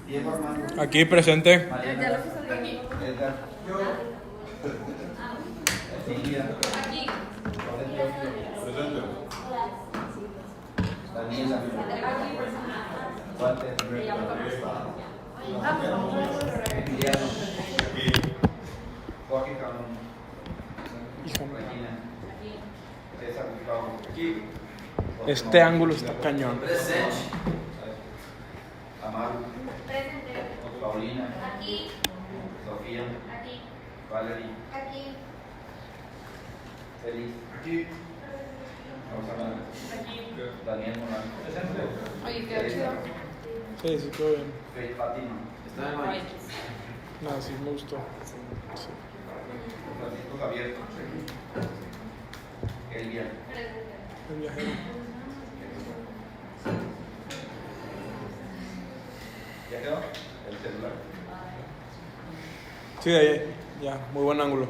Diego Armando. Aquí presente. Mariana. Ya lo puse aquí. Edgar. Silvia. Aquí. Presente. Daniela. Walter. Emiliano. Jorge Calón. Regina. César Gustavo. Este ángulo está cañón. Presente. Amaro. Presente. Paulina. Aquí. Sofía. Aquí. Valerie. Aquí. Feliz. Aquí. Rosana. Aquí. Daniel Morán. Presente. Oye, qué chido. Sí, sí, todo bien. Faith Fátima. Está de mal. Nada, sí, me gustó. Sí. Francisco Javier. Elia. El viajero. ¿Ya quedó? El celular. Sí, de ahí. Ya, muy buen ángulo.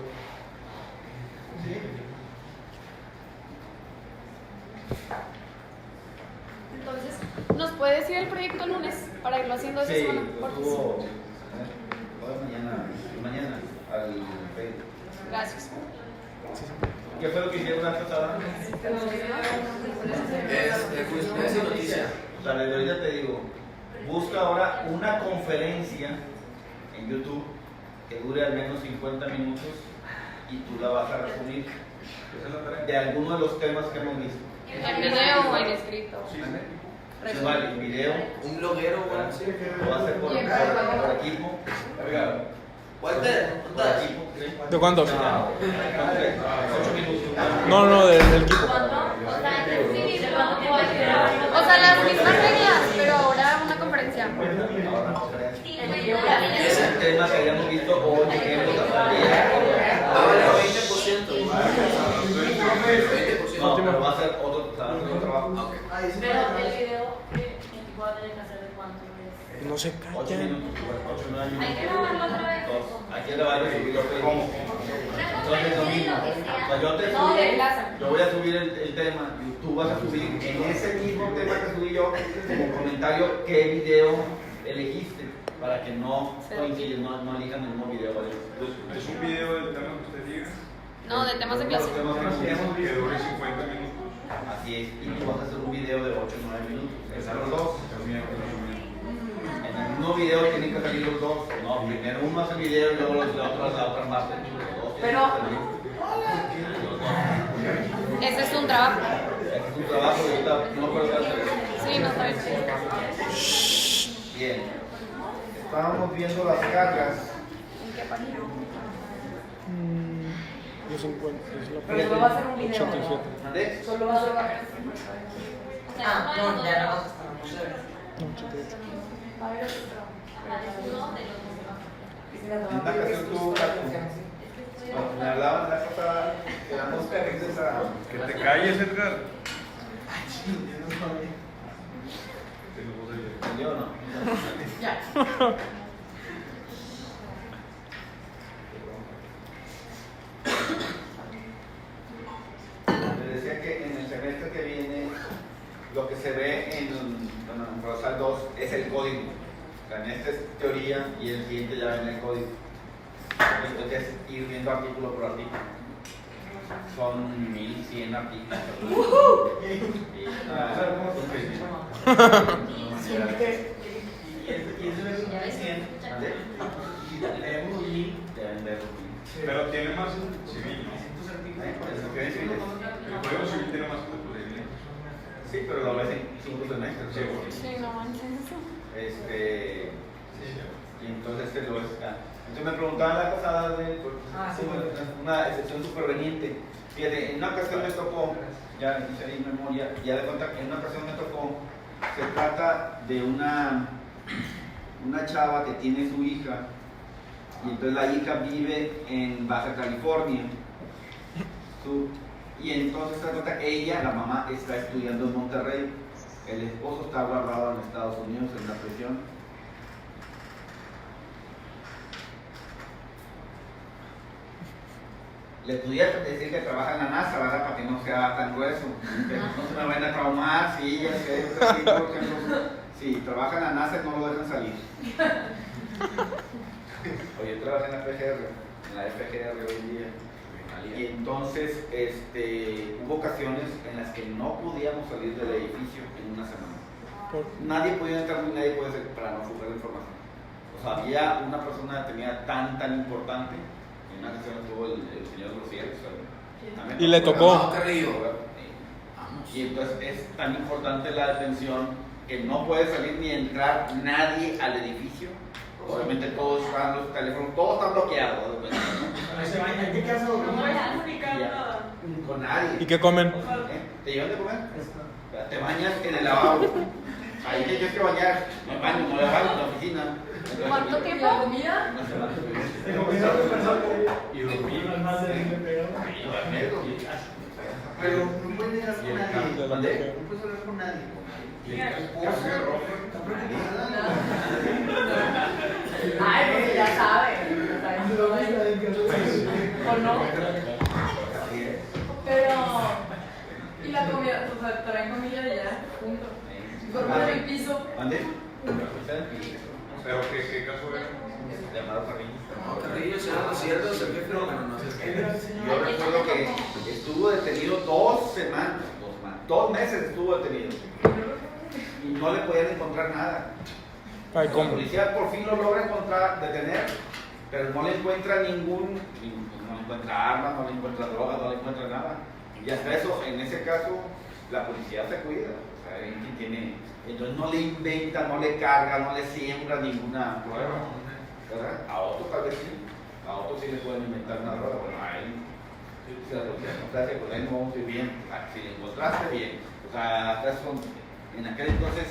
Sí. Entonces, ¿nos puede decir el proyecto el lunes para irlo haciendo esa Sí, semana? lo Porque tuvo mañana al Facebook. Gracias. ¿Qué fue lo que hicieron la pasada? Es noticia. O sea, desde ahorita te digo, busca ahora una conferencia en YouTube que dure al menos 50 minutos y tú la vas a resumir de alguno de los temas que hemos visto. ¿En video o en escrito? Vale, en video, Un bloguero, güey. Sí. lo va a hacer por equipo. Walter, Por ¿dónde estás? equipo, ¿sí? ¿De cuánto? 8 minutos. No, del equipo. O sea, las mismas reglas, pero ahora una conferencia. Es el tema que habíamos visto hoy, ejemplos hasta el día. Ahora 20%. 20%. No, pero va a ser otro trabajo. Pero el video que voy a tener que hacer de cuánto es. No se 8 callan. minutos, 8 9 minutos. Hay que grabarlo otra vez. Hay que grabarlo y subirlo a Facebook. Entonces lo mismo. O sea, No, de plaza. yo voy a subir el tema y tú vas a subir en ese mismo tema que subí yo como comentario qué video elegiste para que no coincidan, no elijan el mismo video. ¿Vale? Es un video del tema que usted diga, No, de temas de clase. Los temas que hemos que visto. dure 50 minutos. Así es, y tú vas a hacer un video de 8 o 9 minutos. Están los dos. También, En el mismo video tienen que salir los dos. No, primero uno hace el video y luego la otra más. Pero- Ese es un trabajo. Es un trabajo y ahorita no puedo hacer. Sí, no está bien. Bien. Estábamos viendo las cargas. ¿En qué página? Los 50. Es la Pero solo va a ser un video, 87. ¿Mandé? Solo va a ser. Ah, no, ya no. No, 88. Va a haber otro trabajo. En una ocasión tú, me hablaban la pasada que eran dos carriles a. que te calles, Edgar. ¿Entendió o no? Ya. Les decía que en el semestre que viene lo que se ve en Rosal 2 es el código. O sea, en esta es teoría y el siguiente ya ven el código. Entonces es ir viendo artículo por artículo. Son 1100 artículos. Pero tiene más civil, ¿no? El Código Civil tiene más posibilidades. Sí, pero lo ves en 5 semestres. Sí, bueno. Sí, no manches. Y entonces te lo ves. Entonces me preguntaban la pasada de una excepción superveniente. Fíjate, en una ocasión me tocó, ya hice ahí memoria, ya de cuenta que en una ocasión me tocó, se trata de una chava que tiene su hija, y entonces la hija vive en Baja California. Y entonces se trata, ella, la mamá, está estudiando en Monterrey, el esposo está guardado en Estados Unidos en la prisión. Le pudiera decir que trabaja en la NASA, ¿verdad? Para que no sea tan grueso, que no se me vayan a traumar, sí, ya sé, sí, porque si trabaja en la NASA no lo dejan salir. Oye, yo trabajé en la FGR hoy en día. Y entonces hubo ocasiones en las que no podíamos salir del edificio en una semana. Nadie podía entrar ni nadie podía salir para no fugar la información. O sea, había una persona detenida tan importante. En una ocasión estuvo el señor Rociel. Y le tocó. Y entonces es tan importante la detención que no puede salir ni entrar nadie al edificio. Obviamente todos están los teléfonos, todo está bloqueado. ¿En qué caso? No voy a comunicar Con nadie. ¿Y qué comen? ¿Te llevan de comer? Te bañas en el lavabo. Ahí te tienes que bañar. Me baño, no me baño en la oficina. ¿Cuánto tiempo? ¿La comida? No se va a Y dormir. Pero no puedes dejar con nadie. ¿Dónde? No puedes hablar con nadie. Ay, pues ya sabe. ¿O no? Pero. ¿Y la comida? O sea, traen comida de allá, junto. Duermen en el piso. ¿Dónde? Pero ¿qué caso era? Llamado Carrillo. No, Carrillo, sean los ciertos, el jefe no sé qué. Yo recuerdo que estuvo detenido 2 semanas, 2 meses estuvo detenido. Y no le podían encontrar nada. Ay, La ¿cómo? policía por fin lo logra detener, pero no le encuentra no le encuentra armas, no le encuentra droga, no le encuentra nada. Y hasta eso, en ese caso, la policía se cuida. O sea, entonces no le inventa, no le carga, no le siembra ninguna prueba. ¿Verdad? A otros tal vez sí, a otros sí le pueden inventar una droga. Bueno, a él, si la policía encontraste, pues ahí no vamos a ir bien. Si le encontraste, bien. O sea, hasta eso, en aquel entonces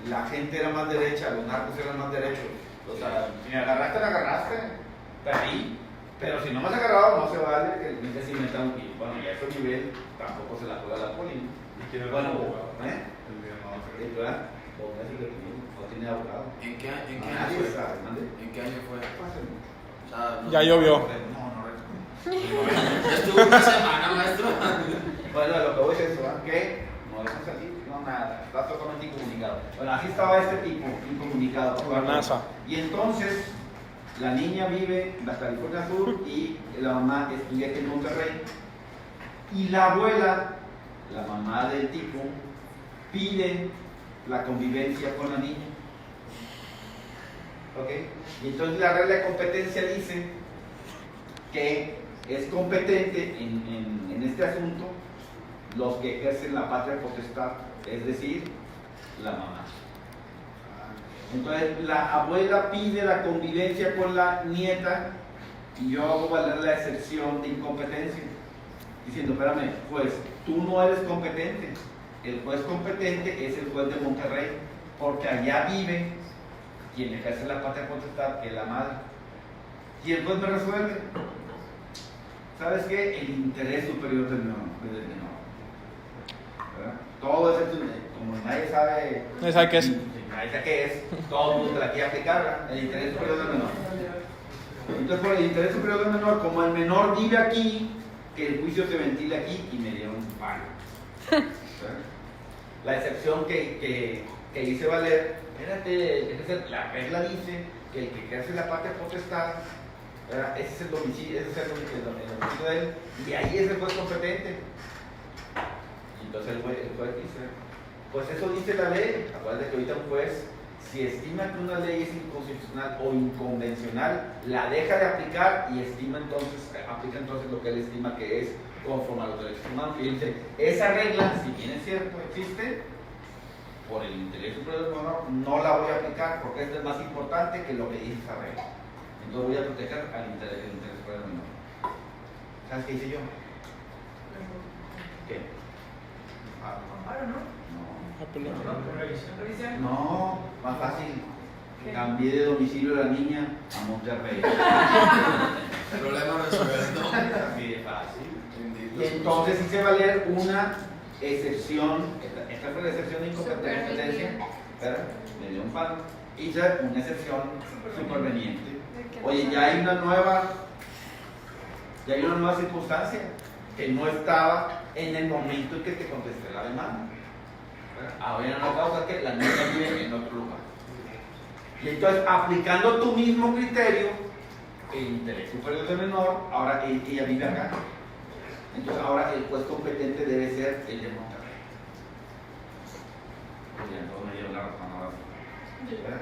la gente era más derecha, los narcos eran más derechos. O sea, si me agarraste, me agarraste, perdí. Pero si no me has agarrado, no se vale que me se inventan. Y bueno, ya a ese nivel tampoco se la juega la poli. ¿Y quién era Bueno, el abogado? ¿eh? El de Amado Sí, Carrillo. ¿verdad? O casi que no tiene abogado. ¿En qué año Nadie fue? sabe, ¿mande? ¿En qué año fue? O sea, Ya llovió. No recuerdo. Ya estuvo una semana, maestro. Bueno, lo que voy es eso, ¿ah? ¿Qué? No dejan salir, no nada, está totalmente incomunicado. Bueno, así estaba este tipo, incomunicado. La NASA. Y entonces, la niña vive en la California Sur y la mamá estudia aquí en Monterrey. Y la abuela, la mamá del tipo, pide la convivencia con la niña. ¿Ok? Y entonces la regla de competencia dice que es competente en este asunto los que ejercen la patria potestad, es decir, la mamá. Entonces la abuela pide la convivencia con la nieta y yo hago valer la excepción de incompetencia, diciendo, espérame, pues tú no eres competente, el juez competente es el juez de Monterrey, porque allá vive quien ejerce la patria potestad, que es la madre. Y el juez me resuelve. ¿Sabes qué? El interés superior del menor. ¿Verdad? Todo es, como nadie sabe. Nadie sabe qué es. Nadie sabe qué es. Todo el mundo te la quiere aplicar, ¿verdad? El interés superior del menor. Entonces, por el interés superior del menor, como el menor vive aquí, que el juicio se ventile aquí y me dieron un palo. ¿Verdad? La excepción que hice valer, espérate, la regla dice que el que ejerce la patria potestad, ¿verdad? Ese es el domicilio, ese es el domicilio de él, y ahí es el juez competente. Y entonces el juez dice, pues eso dice la ley. Acuérdate que ahorita un juez, si estima que una ley es inconstitucional o inconvencional, la deja de aplicar y aplica entonces lo que él estima que es conforme a los derechos humanos. Y dice, esa regla, si bien es cierto, existe, por el interés superior del menor, no la voy a aplicar porque esto es más importante que lo que dice esa regla. Entonces voy a proteger al interés superior del menor. ¿Sabes qué hice yo? ¿Qué? No, más fácil. Cambié de domicilio de la niña a Monterrey. Problema resuelto. Así de fácil. Y entonces hice valer una excepción, esta fue la excepción de incompetencia, ¿verdad? Me dio un palo. Hice una excepción superveniente. Oye, ya hay una nueva circunstancia que no estaba en el momento en que te contesté la demanda. Ahora viene una causa que la niña vive en otro lugar. Y entonces, aplicando tu mismo criterio, el interés superior del menor, ahora ella vive acá. Entonces, ahora el juez competente debe ser el de Monterrey. Pues ya, entonces me dieron la razón ahora. ¿Verdad?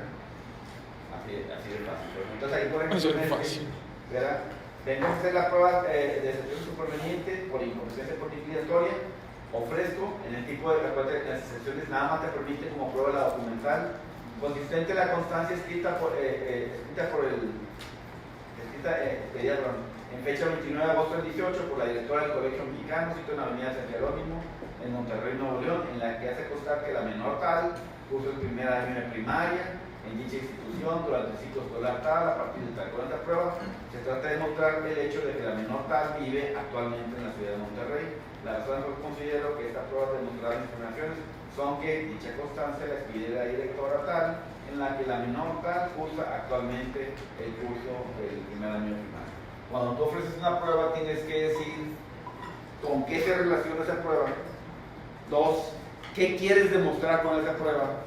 Así de fácil. Entonces, ahí por ejemplo, Así de fácil. ¿verdad? Vengo a hacer la prueba de excepción superveniente por incompetencia liquidatoria. Ofrezco en el tipo de las excepciones nada más te permite como prueba la documental consistente la constancia escrita en fecha 29 de agosto del 18 por la directora del Colegio Mexicano, sitio en la avenida San Jerónimo, en Monterrey, Nuevo León, en la que hace constar que la menor tal cursó el primer año de primaria en dicha institución durante el ciclo escolar tal, a partir de tal. Con esta prueba se trata de demostrar el hecho de que la menor tal vive actualmente en la ciudad de Monterrey. Las razones por las que considero que esta prueba demostrará las informaciones son que dicha constancia la expide la directora tal, en la que la menor tal cursa actualmente el curso del primer año de primaria. Cuando tú ofreces una prueba tienes que decir con qué se relaciona esa prueba. 2, ¿qué quieres demostrar con esa prueba?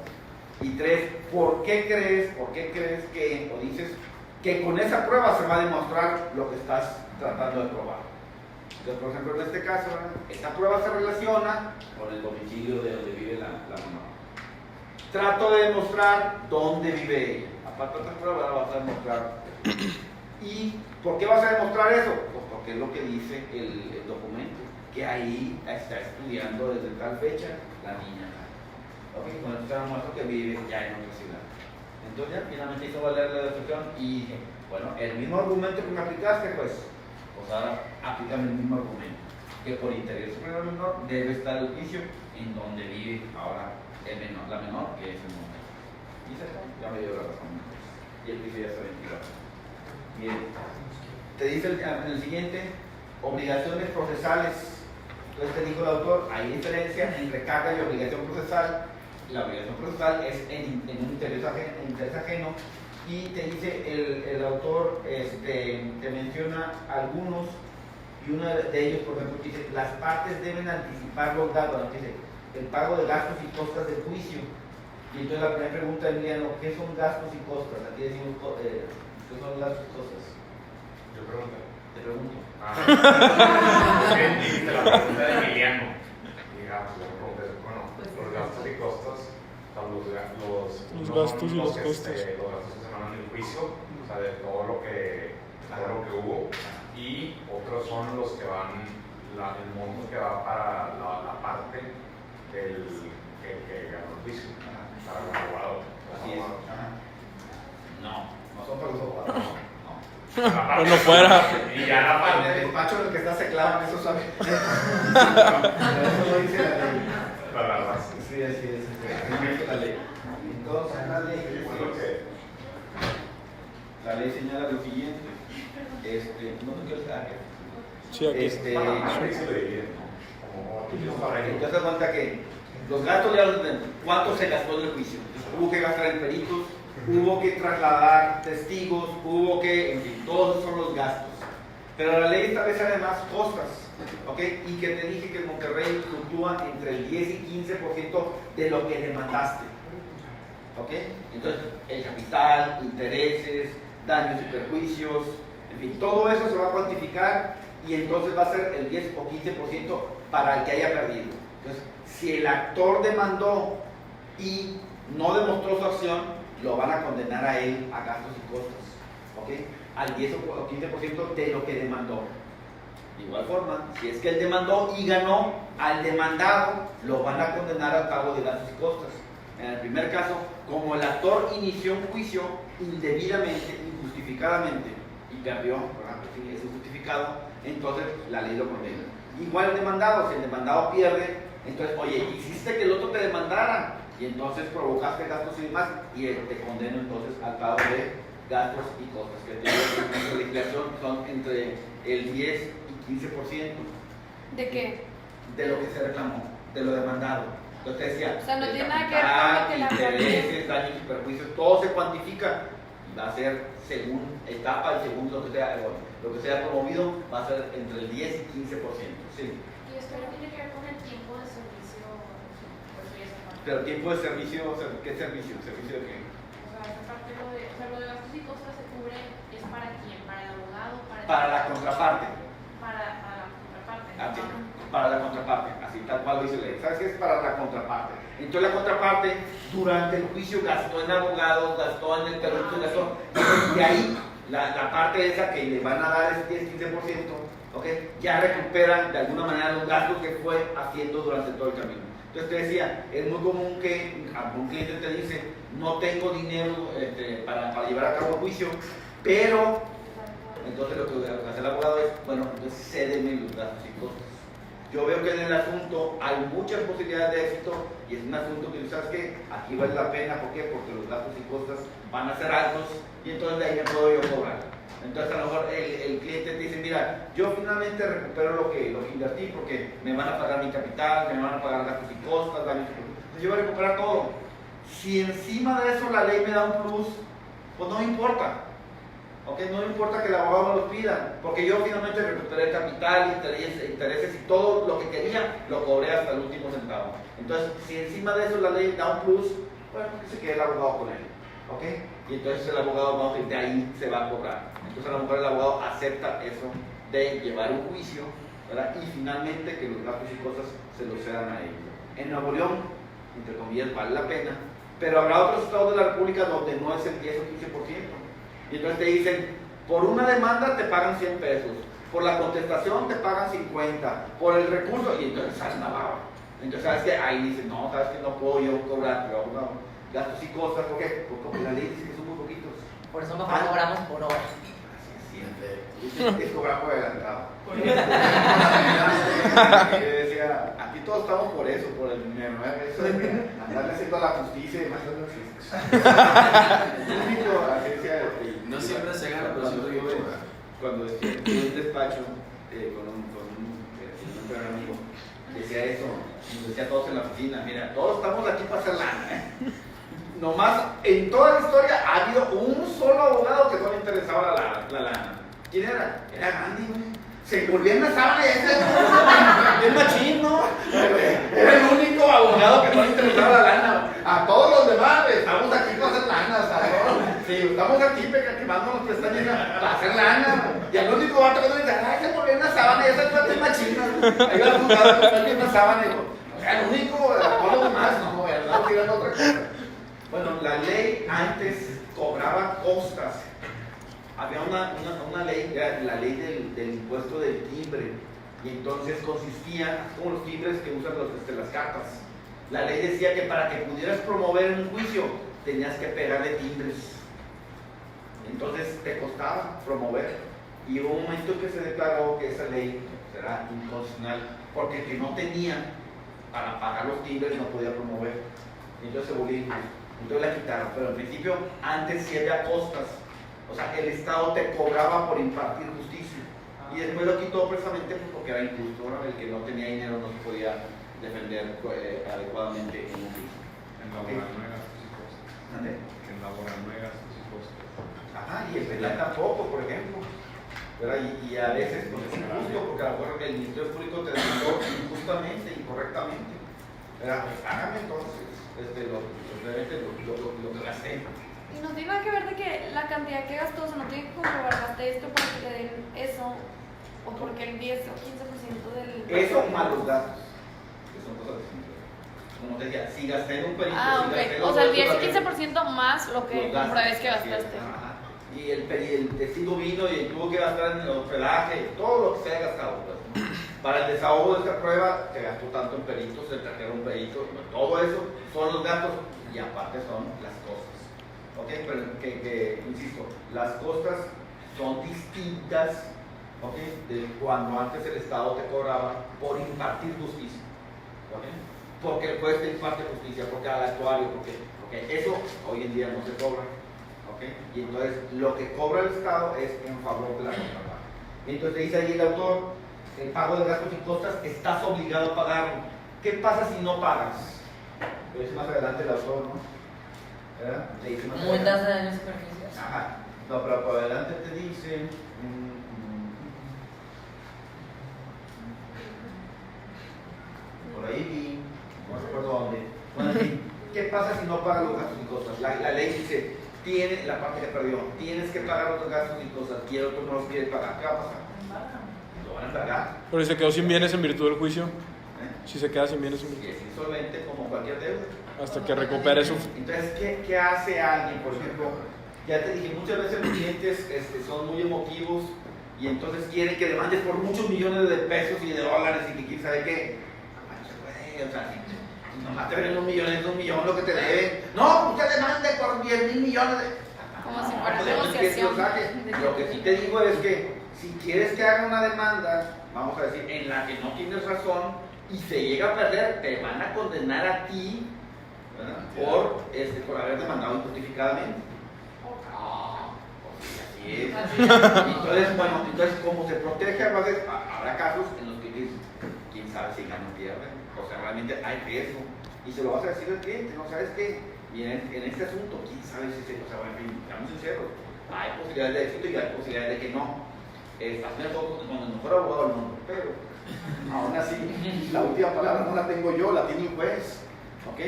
Y 3, ¿por qué crees que, o dices, que con esa prueba se va a demostrar lo que estás tratando de probar? Entonces, por ejemplo, en este caso, esta prueba se relaciona con el domicilio de donde vive la menor. Trato de demostrar dónde vive ella. Aparte de esta prueba, la vas a demostrar. ¿Y por qué vas a demostrar eso? Pues porque es lo que dice el documento, que ahí está estudiando desde tal fecha la niña. Ok, con esto te demuestro que vive ya en otra ciudad. Entonces ya finalmente hizo valer la deducción y dije, bueno, el mismo argumento que me aplicaste, pues ahora aplícame el mismo argumento, que por interés superior al menor debe estar el juicio en donde vive ahora el menor, la menor, que es el momento. Y se ya me dio la razón. Y el juicio ya está ventilado. Bien. Te dice en el siguiente, obligaciones procesales. Entonces te dijo el autor, hay diferencia entre carga y obligación procesal. La obligación procesal es en un interés ajeno, y te dice el autor, te menciona algunos, y uno de ellos, por ejemplo, dice, las partes deben anticipar los gastos, dice, el pago de gastos y costas del juicio. Y entonces la primera pregunta de Emiliano, ¿qué son gastos y costas? Aquí decimos, ¿qué son gastos y costas? Yo pregunto. Te pregunto. Dijiste la pregunta de Emiliano. Digamos, yo pregunté, bueno, los gastos y costos, Los gastos y los costos. Los gastos que se van en el juicio, o sea, de todo lo que hubo, y otros son los que van, el monto que va para la parte que ganó el juicio, para el abogado. Así es. No son para los abogados. Pero no fuera. Y ya la En parte. el despacho en el que está se clavan, eso sabe. Eso lo dice la ley. La verdad. Sí, así es. Dice la ley. Entonces, la ley señala lo siguiente. No te quiero estar. Sí, aquí. Entonces, da cuenta que los gastos ya los tenemos. ¿Cuánto se gastó en el juicio? Hubo que gastar en peritos, hubo que trasladar testigos, en fin, todos esos son los gastos. Pero la ley establece además costas, ¿ok? Y que te dije que en Monterrey fluctúa entre el 10 y 15% de lo que demandaste, ¿ok? Entonces, el capital, intereses, daños y perjuicios, en fin, todo eso se va a cuantificar y entonces va a ser el 10 o 15% para el que haya perdido. Entonces, si el actor demandó y no demostró su acción, lo van a condenar a él a gastos y costas, ¿ok? Al 10 o 15% de lo que demandó. De igual forma, si es que él demandó y ganó, al demandado lo van a condenar al pago de gastos y costas. En el primer caso, como el actor inició un juicio indebidamente, injustificadamente, y perdió, por ejemplo, si es injustificado, entonces la ley lo condena. Igual el demandado, si el demandado pierde, entonces, oye, hiciste que el otro te demandara, y entonces provocaste gastos y demás, y te condeno entonces al pago de gastos y costas, que te digo que en la legislación son entre el 10 y 15%. ¿De qué? De lo que se reclamó, de lo demandado. Entonces te decía, O sea, no el tiene nada que ver capital, con lo que la intereses, daños y perjuicios, todo se cuantifica y va a ser según etapa y según lo que sea promovido, va a ser entre el 10 y 15%. Sí. Y esto no tiene que ver con el tiempo de servicio, pues, Pero tiempo de servicio, ¿qué servicio? ¿Servicio de qué? O sea, esa parte lo de gastos y cosas se cubre, ¿es para quién? ¿Para el abogado? Para la contraparte. Para la contraparte. Así, para la contraparte, así tal cual lo dice la ley. ¿Sabes qué es para la contraparte? Entonces la contraparte durante el juicio gastó en abogados, gastó en el perito, gastó. Y de ahí la parte esa que le van a dar es 10-15%, ¿okay? Ya recuperan de alguna manera los gastos que fue haciendo durante todo el camino. Entonces te decía, es muy común que un cliente te dice, no tengo dinero para llevar a cabo el juicio, pero entonces lo que hace el abogado es, bueno, entonces cédeme los gastos y costos. Yo veo que en el asunto hay muchas posibilidades de éxito y es un asunto que, ¿sabes qué? Aquí vale la pena, ¿por qué? Porque los gastos y costos van a ser altos y entonces de ahí me puedo yo cobrar. Entonces a lo mejor el cliente te dice, mira, yo finalmente recupero lo que invertí porque me van a pagar mi capital, me van a pagar gastos y costos, daños y costos. Entonces yo voy a recuperar todo. Si encima de eso la ley me da un plus, pues no me importa. ¿Okay? No me importa que el abogado me lo pida, porque yo finalmente recuperé el capital, intereses y todo lo que quería, lo cobré hasta el último centavo. Entonces, si encima de eso la ley da un plus, bueno, que se quede el abogado con él. ¿Okay? Y entonces el abogado, de ahí se va a cobrar. Entonces a lo mejor el abogado acepta eso de llevar un juicio, ¿verdad? Y finalmente que los gastos y cosas se los cedan a ellos. En Nuevo León, entre comillas, vale la pena, pero habrá otros estados de la República donde no es el 10 o 15%. Y entonces te dicen, por una demanda te pagan 100 pesos, por la contestación te pagan 50, por el recurso, y entonces sale una baba. Entonces, ¿sabes qué? Ahí dicen, no, ¿sabes qué? No puedo yo cobrar, pero no, gastos y cosas, ¿por qué? Porque la ley dice que son muy poquitos. Por eso mejor cobramos por hora. Así es siempre. Es cobrar por adelantado. Yo decía, aquí todos estamos por eso, por el dinero, eso de andarle haciendo a la justicia y demás, no existe. No siempre se gana, pero siempre hay que cobrar. Cuando estuve en un despacho con un gran amigo, decía eso, nos decía a todos en la oficina, mira, todos estamos aquí para hacer lana, Nomás, en toda la historia ha habido un solo abogado que no le interesaba la lana. ¿Quién era? Era Gandhi, se volvía en la sábana y ese es machín, ¿no? Era el único abogado que no le interesaba la lana. A todos los demás, estamos aquí para hacer lana, ¿sabes? Sí, estamos aquí quemando las pestañas para hacer lana. Y al único vato que no dice, ay, se volvió en la sábana y ese es machín. Ahí va el abogado que está en la sábana y digo, era el único, a todos los demás, no, estamos tirando otra cosa. Bueno, la ley antes cobraba costas. Había una ley, la ley del impuesto del timbre, y entonces consistía como los timbres que usan las cartas. La ley decía que para que pudieras promover un juicio tenías que pegarle timbres. Entonces te costaba promover. Y hubo un momento que se declaró que esa ley era inconstitucional, porque el que no tenía para pagar los timbres no podía promover. Entonces se volvió injusto. Entonces la quitaron, pero al principio antes sí había costas. O sea, el Estado te cobraba por impartir justicia. Y después lo quitó precisamente porque era injusto, ¿no? El que no tenía dinero no se podía defender adecuadamente en un juicio. En laboral no hay gastos y costos. ¿Dónde? En laboral no hay gastos y costos. Ajá, y el penal tampoco, por ejemplo. ¿Verdad? Y a veces pues, es injusto porque a lo mejor el Ministerio Público te demandó injustamente, incorrectamente. ¿Verdad? Pues hágame entonces lo que gasté. Y no tiene nada que ver de que la cantidad que gastó, o sea, no tiene que comprobar, gasté esto para que te den eso, o porque el 10 o 15% del... Eso más los gastos, que son cosas distintas. Como te decía, si gasté en un perito, Ah, si gasté ok. los O sea, el 10 gastos, y 15% más lo que los gastos, compruebes que así es. gastaste. Ajá. Y el testigo vino y tuvo que gastar en el hospedaje, todo lo que se haya gastado. Pues, ¿no? Para el desahogo de esta prueba, se gastó tanto en peritos, se trajeron peritos, todo eso son los gastos y aparte son las costas. ¿Ok? Pero insisto, las costas son distintas, ¿ok? De cuando antes el Estado te cobraba por impartir justicia. ¿Ok? Porque el juez te imparte justicia, porque al actuario, porque eso hoy en día no se cobra. ¿Ok? Y entonces lo que cobra el Estado es en favor de la contraparte. Entonces dice ahí el autor, el pago de gastos y costas, estás obligado a pagarlo. ¿Qué pasa si no pagas? Lo dice más adelante el autor, ¿no? ¿Verdad? Le dice más Multas adelante. de daños y perjuicios. Ajá. No, pero por adelante te dice. Por ahí vi, no recuerdo dónde. Bueno, sí, ¿qué pasa si no pagas los gastos y cosas? La ley dice, tiene la parte que perdió, tienes que pagar los gastos y cosas, y el otro no los quiere pagar, ¿qué va a pasar? Lo van a embargar. Pero si se quedó sin bienes en virtud del juicio, si se queda sin bienes en Y virtud, es insolvente como cualquier deuda. hasta que recupere su... Entonces, ¿qué hace alguien? Por ejemplo, ya te dije, muchas veces los clientes son muy emotivos y entonces quieren que demandes por muchos millones de pesos y de dólares y que quién sabe qué. No se puede, o sea, si nomás te ven un millón lo que te deben. No, usted demande por 10,000 millones de... Como si fuera No, negociación. Lo que sí te digo es que si quieres que haga una demanda, vamos a decir, en la que no tienes razón y se llega a perder, te van a condenar a ti, ¿verdad? Por haber demandado injustificadamente. Así es. Entonces, bueno, como se protege, a veces habrá casos en los que dices, quién sabe si gana o pierde, o sea, realmente hay riesgo. Y se lo vas a decir al cliente, ¿no? ¿Sabes qué? Y en este asunto, quién sabe si se, o sea, bueno, en fin, seamos sinceros, hay posibilidades de éxito y hay posibilidades de que no. Hazme fotos con el mejor abogado del mundo, pero aún así, la última palabra no la tengo yo, la tiene el juez. ¿Ok?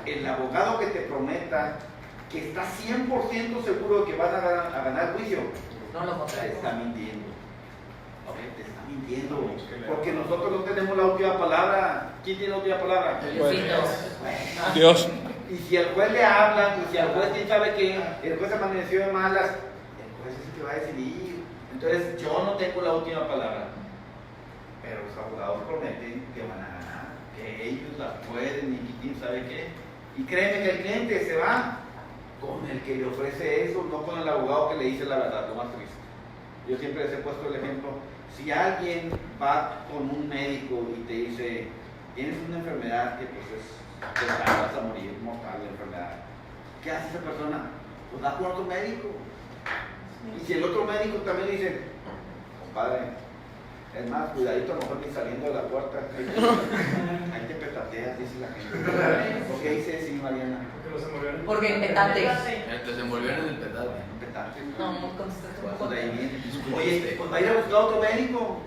El abogado que te prometa que está 100% seguro de que van a ganar el juicio, No lo te está mintiendo. ¿Ok? Te está mintiendo. Porque nosotros no tenemos la última palabra. ¿Quién tiene la última palabra? Dios. Y si el juez le habla, y si el juez quién sabe qué, el juez amaneció de malas, el juez es el que va a decidir. Entonces yo no tengo la última palabra. Pero los abogados prometen que van a ganar, que ellos la pueden y quién sabe qué. Y créeme que el cliente se va con el que le ofrece eso, no con el abogado que le dice la verdad, lo más triste. Yo siempre les he puesto el ejemplo, si alguien va con un médico y te dice, tienes una enfermedad que pues te vas a morir, mortal la enfermedad, ¿qué hace esa persona? Pues va con otro médico. Y si el otro médico también dice, compadre, es más, cuidadito, a lo mejor ni saliendo de la puerta, ahí te petateas, dice la gente. ¿Por qué dice sí, Mariana? Porque en petate. Te desenvolvieron en el petate. Petate. No, no contestaste un Pues poco. de ahí viene. Oye, pues va a ir a buscar otro médico.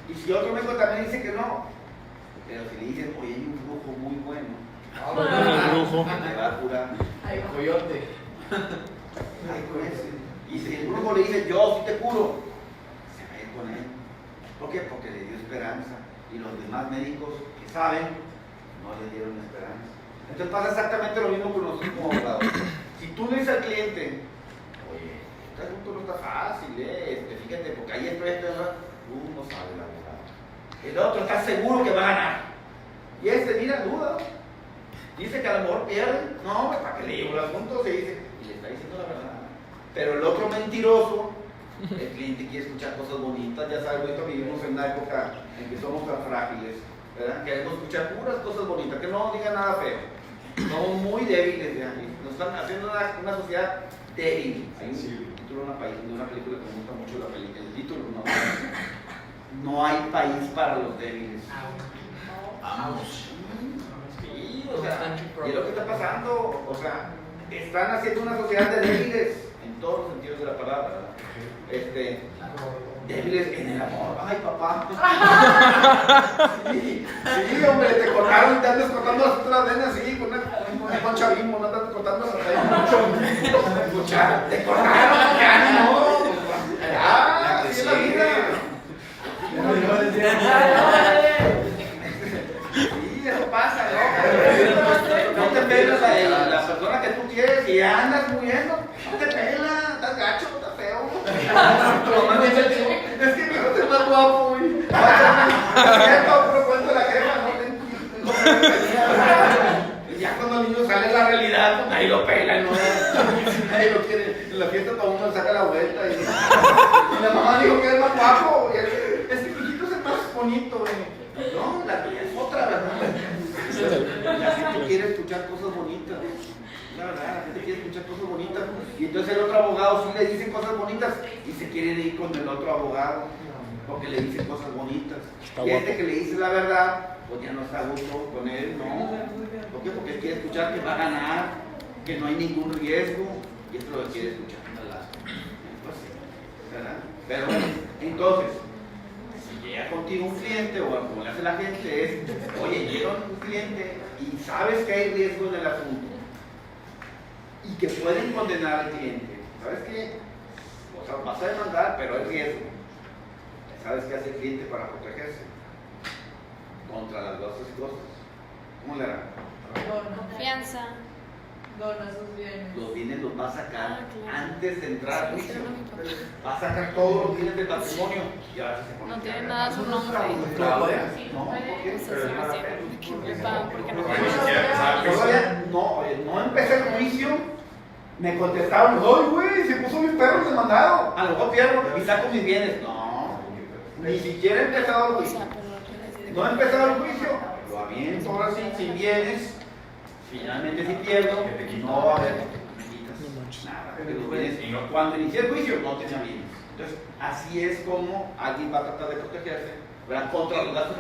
Y si otro médico también dice que no, pero si le dicen, oye, hay un brujo muy bueno, El brujo. te va a curar. Ahí va. Coyote. Ay, con ese. Y si el brujo le dice, yo sí te curo, se va a ir con él. ¿Por qué? Porque le dio esperanza. Y los demás médicos que saben, no le dieron esperanza. Entonces pasa exactamente lo mismo con nosotros como abogados. Si tú le dices al cliente, oye, este asunto no está fácil, fíjate, porque ahí esto, no sabe la verdad. El otro está seguro que va a ganar. Y mira, duda. Dice que a lo mejor pierde. No, pues para que le digo el asunto, se dice, y le está diciendo la verdad. Pero el otro mentiroso, el cliente quiere escuchar cosas bonitas, ya sabes, ahorita vivimos en una época en que somos tan frágiles, ¿verdad? Queremos escuchar puras cosas bonitas, que no digan nada feo. Somos muy débiles, ¿ya? Nos están haciendo una sociedad débil. Hay un título de una película que me gusta mucho, el título, no hay país para los débiles. Vamos. Sí, o sea, y es lo que está pasando, o sea, están haciendo una sociedad de débiles en todos los sentidos de la palabra, ¿verdad? Débiles en el amor. Ay, papá. Sí, hombre, te cortaron, te andas cortando las otras venas, sí, con una concha bimbo, no andas cortando las venas. Te cortaron, ya, no. Ya, así es la vida. Sí, eso pasa, ¿no? No te pelas la persona que tú quieres y andas muriendo. No te pela, estás gacho, estás feo. Es que mi hijo es más guapo, güey. Pero cuento la crema, ¿no? Y ya cuando el niño sale la realidad, pues ahí lo pelan, ¿no? Nadie lo quiere. En la fiesta todo el mundo saca la vuelta. Y la mamá dijo que es más guapo. Es que mi hijito es el más bonito, güey. No, la tuya es otra, ¿verdad? La gente quiere escuchar cosas bonitas. La verdad, la gente quiere escuchar cosas bonitas. Y entonces el otro abogado sí le dice cosas bonitas y se quiere ir con el otro abogado porque le dice cosas bonitas. Y que le dice la verdad, pues ya no está a gusto con él, no. ¿Por qué? Porque él quiere escuchar que va a ganar, que no hay ningún riesgo. Y esto es lo que quiere escuchar. Pues sí, ¿verdad? Pero entonces, si llega contigo un cliente, o como le hace la gente, es, oye, llega un cliente y sabes que hay riesgo en el asunto y que pueden condenar al cliente. ¿Sabes qué? O sea, vas a demandar, pero hay riesgo. ¿Sabes qué hace el cliente para protegerse? Contra las dos cosas. ¿Cómo le hará? Confianza. Dona sus bienes. Los bienes los va a sacar Ah, claro. antes de entrar al Sí, juicio. pero no mi papá. Va a sacar todos los bienes del patrimonio y ahora se pone No a tiene cargar. nada a su nombre. Fraude. No, ¿por qué? Pues así me hacían. ¿Qué me pagan porque no Porque ni siquiera empezaba el juicio. Todavía no empecé el juicio. Me contestaron, ¡ay, güey! Se puso mi perro demandado. A lo mejor pierdo y saco mis bienes. No, ni siquiera he empezado el O juicio. sea, pero No he empezado el juicio. Lo aviento ahora sí, sin bienes. Finalmente, si pierdo, no va a haber nada. Porque los bienes, cuando inicié el juicio, no tenía bienes. Entonces, así es como alguien va a tratar de protegerse, ¿verdad? Contra los gastos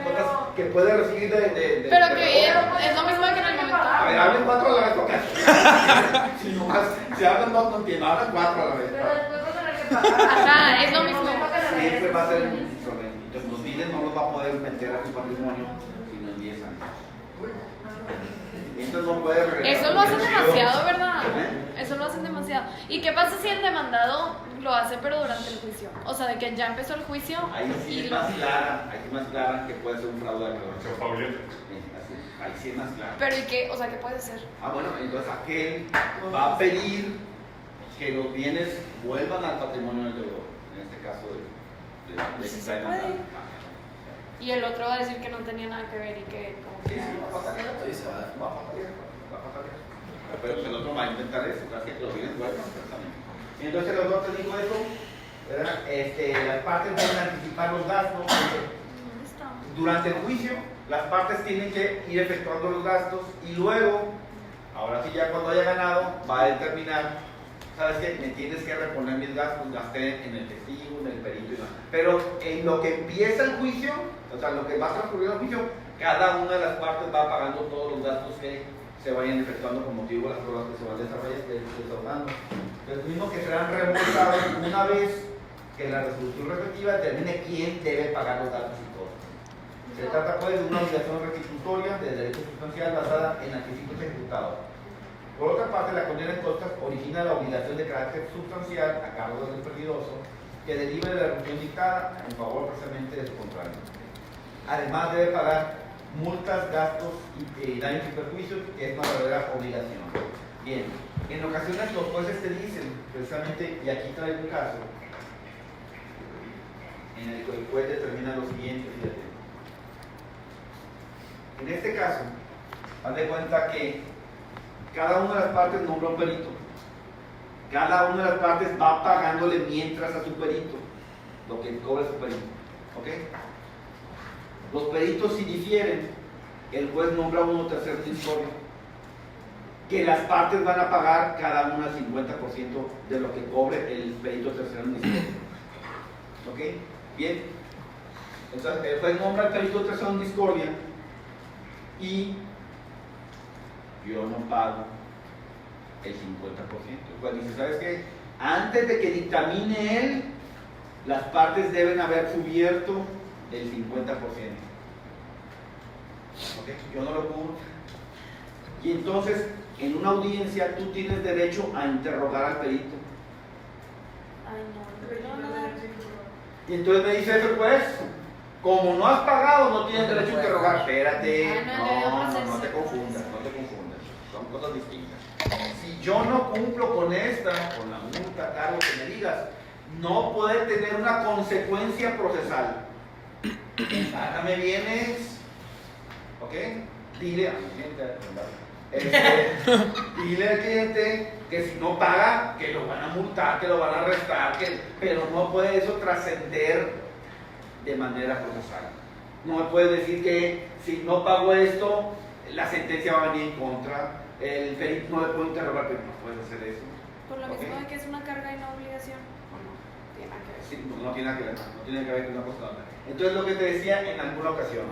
que puede recibir de Pero que es lo mismo que en el momento. A ver, hablen 4 a la vez porque si nomás, si hablan 2 no entiendo, hablan 4 a la vez. Pero después va a tener que pagar. Ajá, es lo mismo. Siempre va a ser un instrumento. Entonces los bienes no los va a poder meter a su patrimonio sino en 10 años. Entonces no puede regresar. Eso lo hacen demasiado, ¿verdad? ¿Eh? Eso lo hacen demasiado. ¿Y qué pasa si el demandado lo hace pero durante el juicio? O sea, de que ya empezó el juicio Ahí sí y es lo... más clara, ahí sí es más clara que puede ser un fraude de acreedor. Se favorece. Así es, ahí sí es más clara. Pero ¿y qué? O sea, ¿qué puede hacer? Ah, bueno, entonces aquel va a pedir que los bienes vuelvan al patrimonio del deudor, en este caso de Pues sí que se está puede. demandado. Y el otro va a decir que no tenía nada que ver y que como Sí, que... sí, va a pasar. Sí, se va. Va a pasar. Pero el otro va a intentar eso, o sea, que los bienes vuelvan precisamente. Y entonces el otro te dijo eso, ¿verdad? Las partes deben anticipar los gastos. ¿Dónde está? Durante el juicio, las partes tienen que ir efectuando los gastos y luego, ahora sí ya cuando haya ganado, va a determinar, ¿sabes qué? Me tienes que reponer mis gastos, gasté en el testigo, en el perito y demás. Pero en lo que empieza el juicio, o sea, lo que va a transcurrir el juicio, cada una de las partes va pagando todos los gastos que se vayan efectuando con motivo de las pruebas que se van desarrollando. Entonces, mismo que serán reembolsados una vez que la resolución respectiva determine quién debe pagar los gastos y todo. Se trata pues de una obligación restitutoria de derecho sustancial basada en anticipo ejecutado. Por otra parte, la condena en costas origina la obligación de carácter sustancial a cargo del perdidoso que derive de la resolución dictada en favor precisamente de su contrario. Además debe pagar multas, gastos y daños y perjuicios, que es una verdadera obligación. Bien, en ocasiones los jueces te dicen, precisamente, y aquí traigo un caso, en el que el juez determina lo siguiente, fíjate. En este caso, haz de cuenta que cada una de las partes nombra un perito. Cada una de las partes va pagándole mientras a su perito, lo que cobra su perito. ¿Ok? Los peritos, si difieren, el juez nombra uno tercero de discordia, que las partes van a pagar cada una el 50% de lo que cobre el perito tercero en discordia. ¿Ok? Bien. Entonces, el juez nombra al perito tercero en discordia y yo no pago el 50%. El juez dice, ¿sabes qué? Antes de que dictamine él, las partes deben haber cubierto el 50%. ¿Okay? Yo no lo cubro. Y entonces, en una audiencia, tú tienes derecho a interrogar al perito. Ay, no, no. Y entonces me dice eso el juez, como no has pagado, no tienes derecho a interrogar. Espérate, Ah, no te confundas, son cosas distintas. Si yo no cumplo con esta, con la multa, cargo que me digas, no puede tener una consecuencia procesal. Sácame bienes, ¿ok? Dile a mi cliente, dile al cliente que si no paga, que lo van a multar, que lo van a arrestar, pero no puede eso trascender de manera procesal. No me puede decir que si no pago esto, la sentencia va a venir en contra, el perito no le puede interrogar, pero no puede hacer eso. Por lo ¿Ok? mismo de que es una carga y no obligación. Tiene nada que ver. Sí, no tiene nada que ver, no tiene que ver con una cosa con otra. Entonces, lo que te decía en alguna ocasión,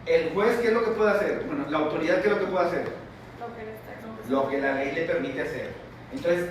el juez, ¿qué es lo que puede hacer? Bueno, la autoridad, ¿qué es lo que puede hacer? Lo que le está diciendo. Lo que la ley le permite hacer. Entonces,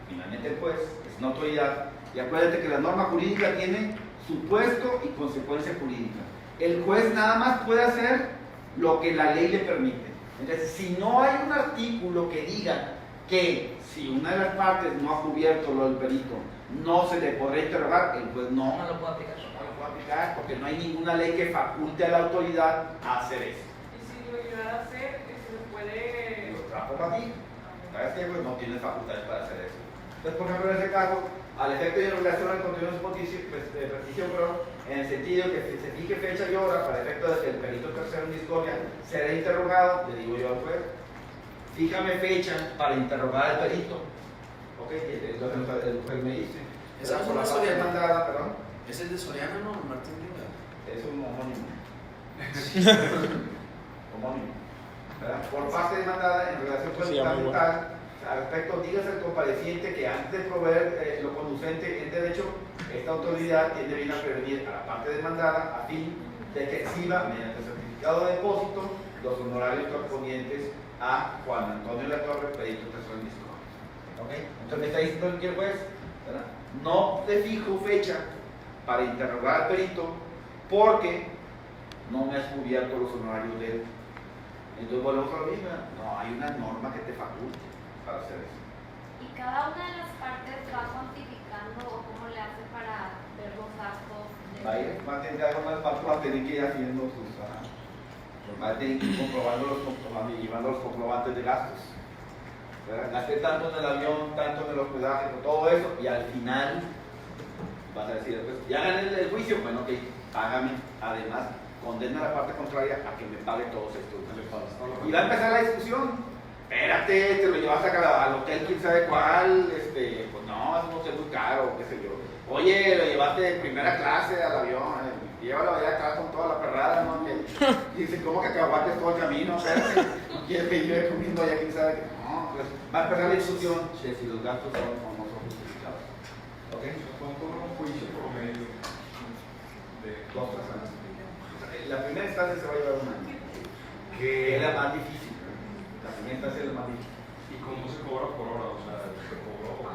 finalmente el juez es una autoridad, y acuérdate que la norma jurídica tiene supuesto y consecuencia jurídica. El juez nada más puede hacer lo que la ley le permite. Entonces, si no hay un artículo que diga que si una de las partes no ha cubierto lo del perito, no se le podrá interrogar, el juez no No lo puedo aplicar. no lo puede aplicar, porque no hay ninguna ley que faculte a la autoridad a hacer eso. Y si lo llegara a hacer, se puede. Lo trajo para ti. ¿Sabes qué? Pues no tiene facultades para hacer eso. Entonces, por ejemplo, en este caso, al efecto y en relación al contenido de su petición, en el sentido que se fije fecha y hora para efecto de que el perito tercero en discordia será interrogado, le digo yo al juez, fíjame fecha para interrogar al perito. Ok, es lo que el juez me dice. Esa Por la es parte Soriana. mandada, perdón, Es el de Soriana, ¿no? Martín Villa. es un homónimo. Homónimo. ¿Verdad? Por parte demandada en relación con Sí, el amigo. tal, al respecto, dígase al compareciente que antes de proveer lo conducente en derecho, esta autoridad tiene bien a prevenir a la parte demandada a fin de que exhiba mediante certificado de depósito los honorarios correspondientes a Juan Antonio La Torre, perito tercero en discordia. ¿Ok? Entonces me está diciendo el juez, ¿verdad? No te fijo fecha para interrogar al perito porque no me has cubierto los honorarios de él. Entonces volvemos a lo mismo, no hay una norma que te faculte para hacer eso. ¿Y cada una de las partes va cuantificando o cómo le hace para ver los gastos? Va a tener algunas partes, va a tener que ir haciendo sus, va a tener que ir comprobando llevando los comprobantes de gastos. ¿Verdad? Gasté tanto en el avión, tanto en el hospedaje, todo eso, y al final vas a decir, pues, ya gané el juicio, bueno, ok, págame, además, condena a la parte contraria a que me pague todos estos. Y va a empezar la discusión. Espérate, te lo llevaste al hotel, quién sabe cuál, pues no, es no sé, muy caro, qué sé yo. Oye, lo llevaste de primera clase al avión, llévalo allá atrás con toda la perrada, ¿no? Que dice, ¿cómo que acabaste todo el camino? Espérate, quieres que yo comiendo allá, quién sabe qué. No, pues va a empezar la discusión de si los gastos son o no son justificados. ¿Ok? ¿Cuánto dura un juicio promedio? De 2 o 3 años. La primera instancia se va a llevar un año, que es la más difícil. La primera instancia es la más difícil. ¿Y cómo se cobra por hora? O sea, ¿te cobró?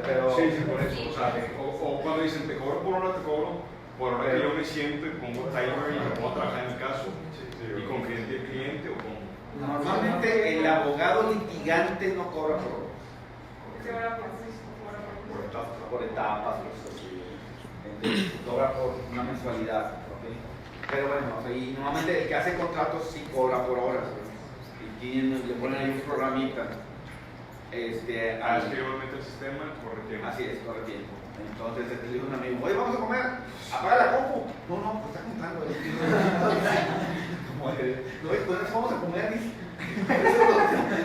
Pero Sí, sí, por eso. O sea, o cuando dicen te cobro por hora, te cobro por hora que yo me siento y pongo timer y me pongo a trabajar en el caso. Y con cliente o con. normalmente el abogado litigante no cobra por hora. Se va a por Por etapas, entonces, cobra por una mensualidad. ¿Ok? Pero bueno, o sea, y normalmente el que hace contratos sí cobra por horas. Y le ponen ahí un programita. Es que yo me meto el sistema, corre tiempo. Así es, corre tiempo. Entonces le dijo un amigo, oye, vamos a comer, apaga la compu. No, pues está contando. No, con eso vamos a comer, dice.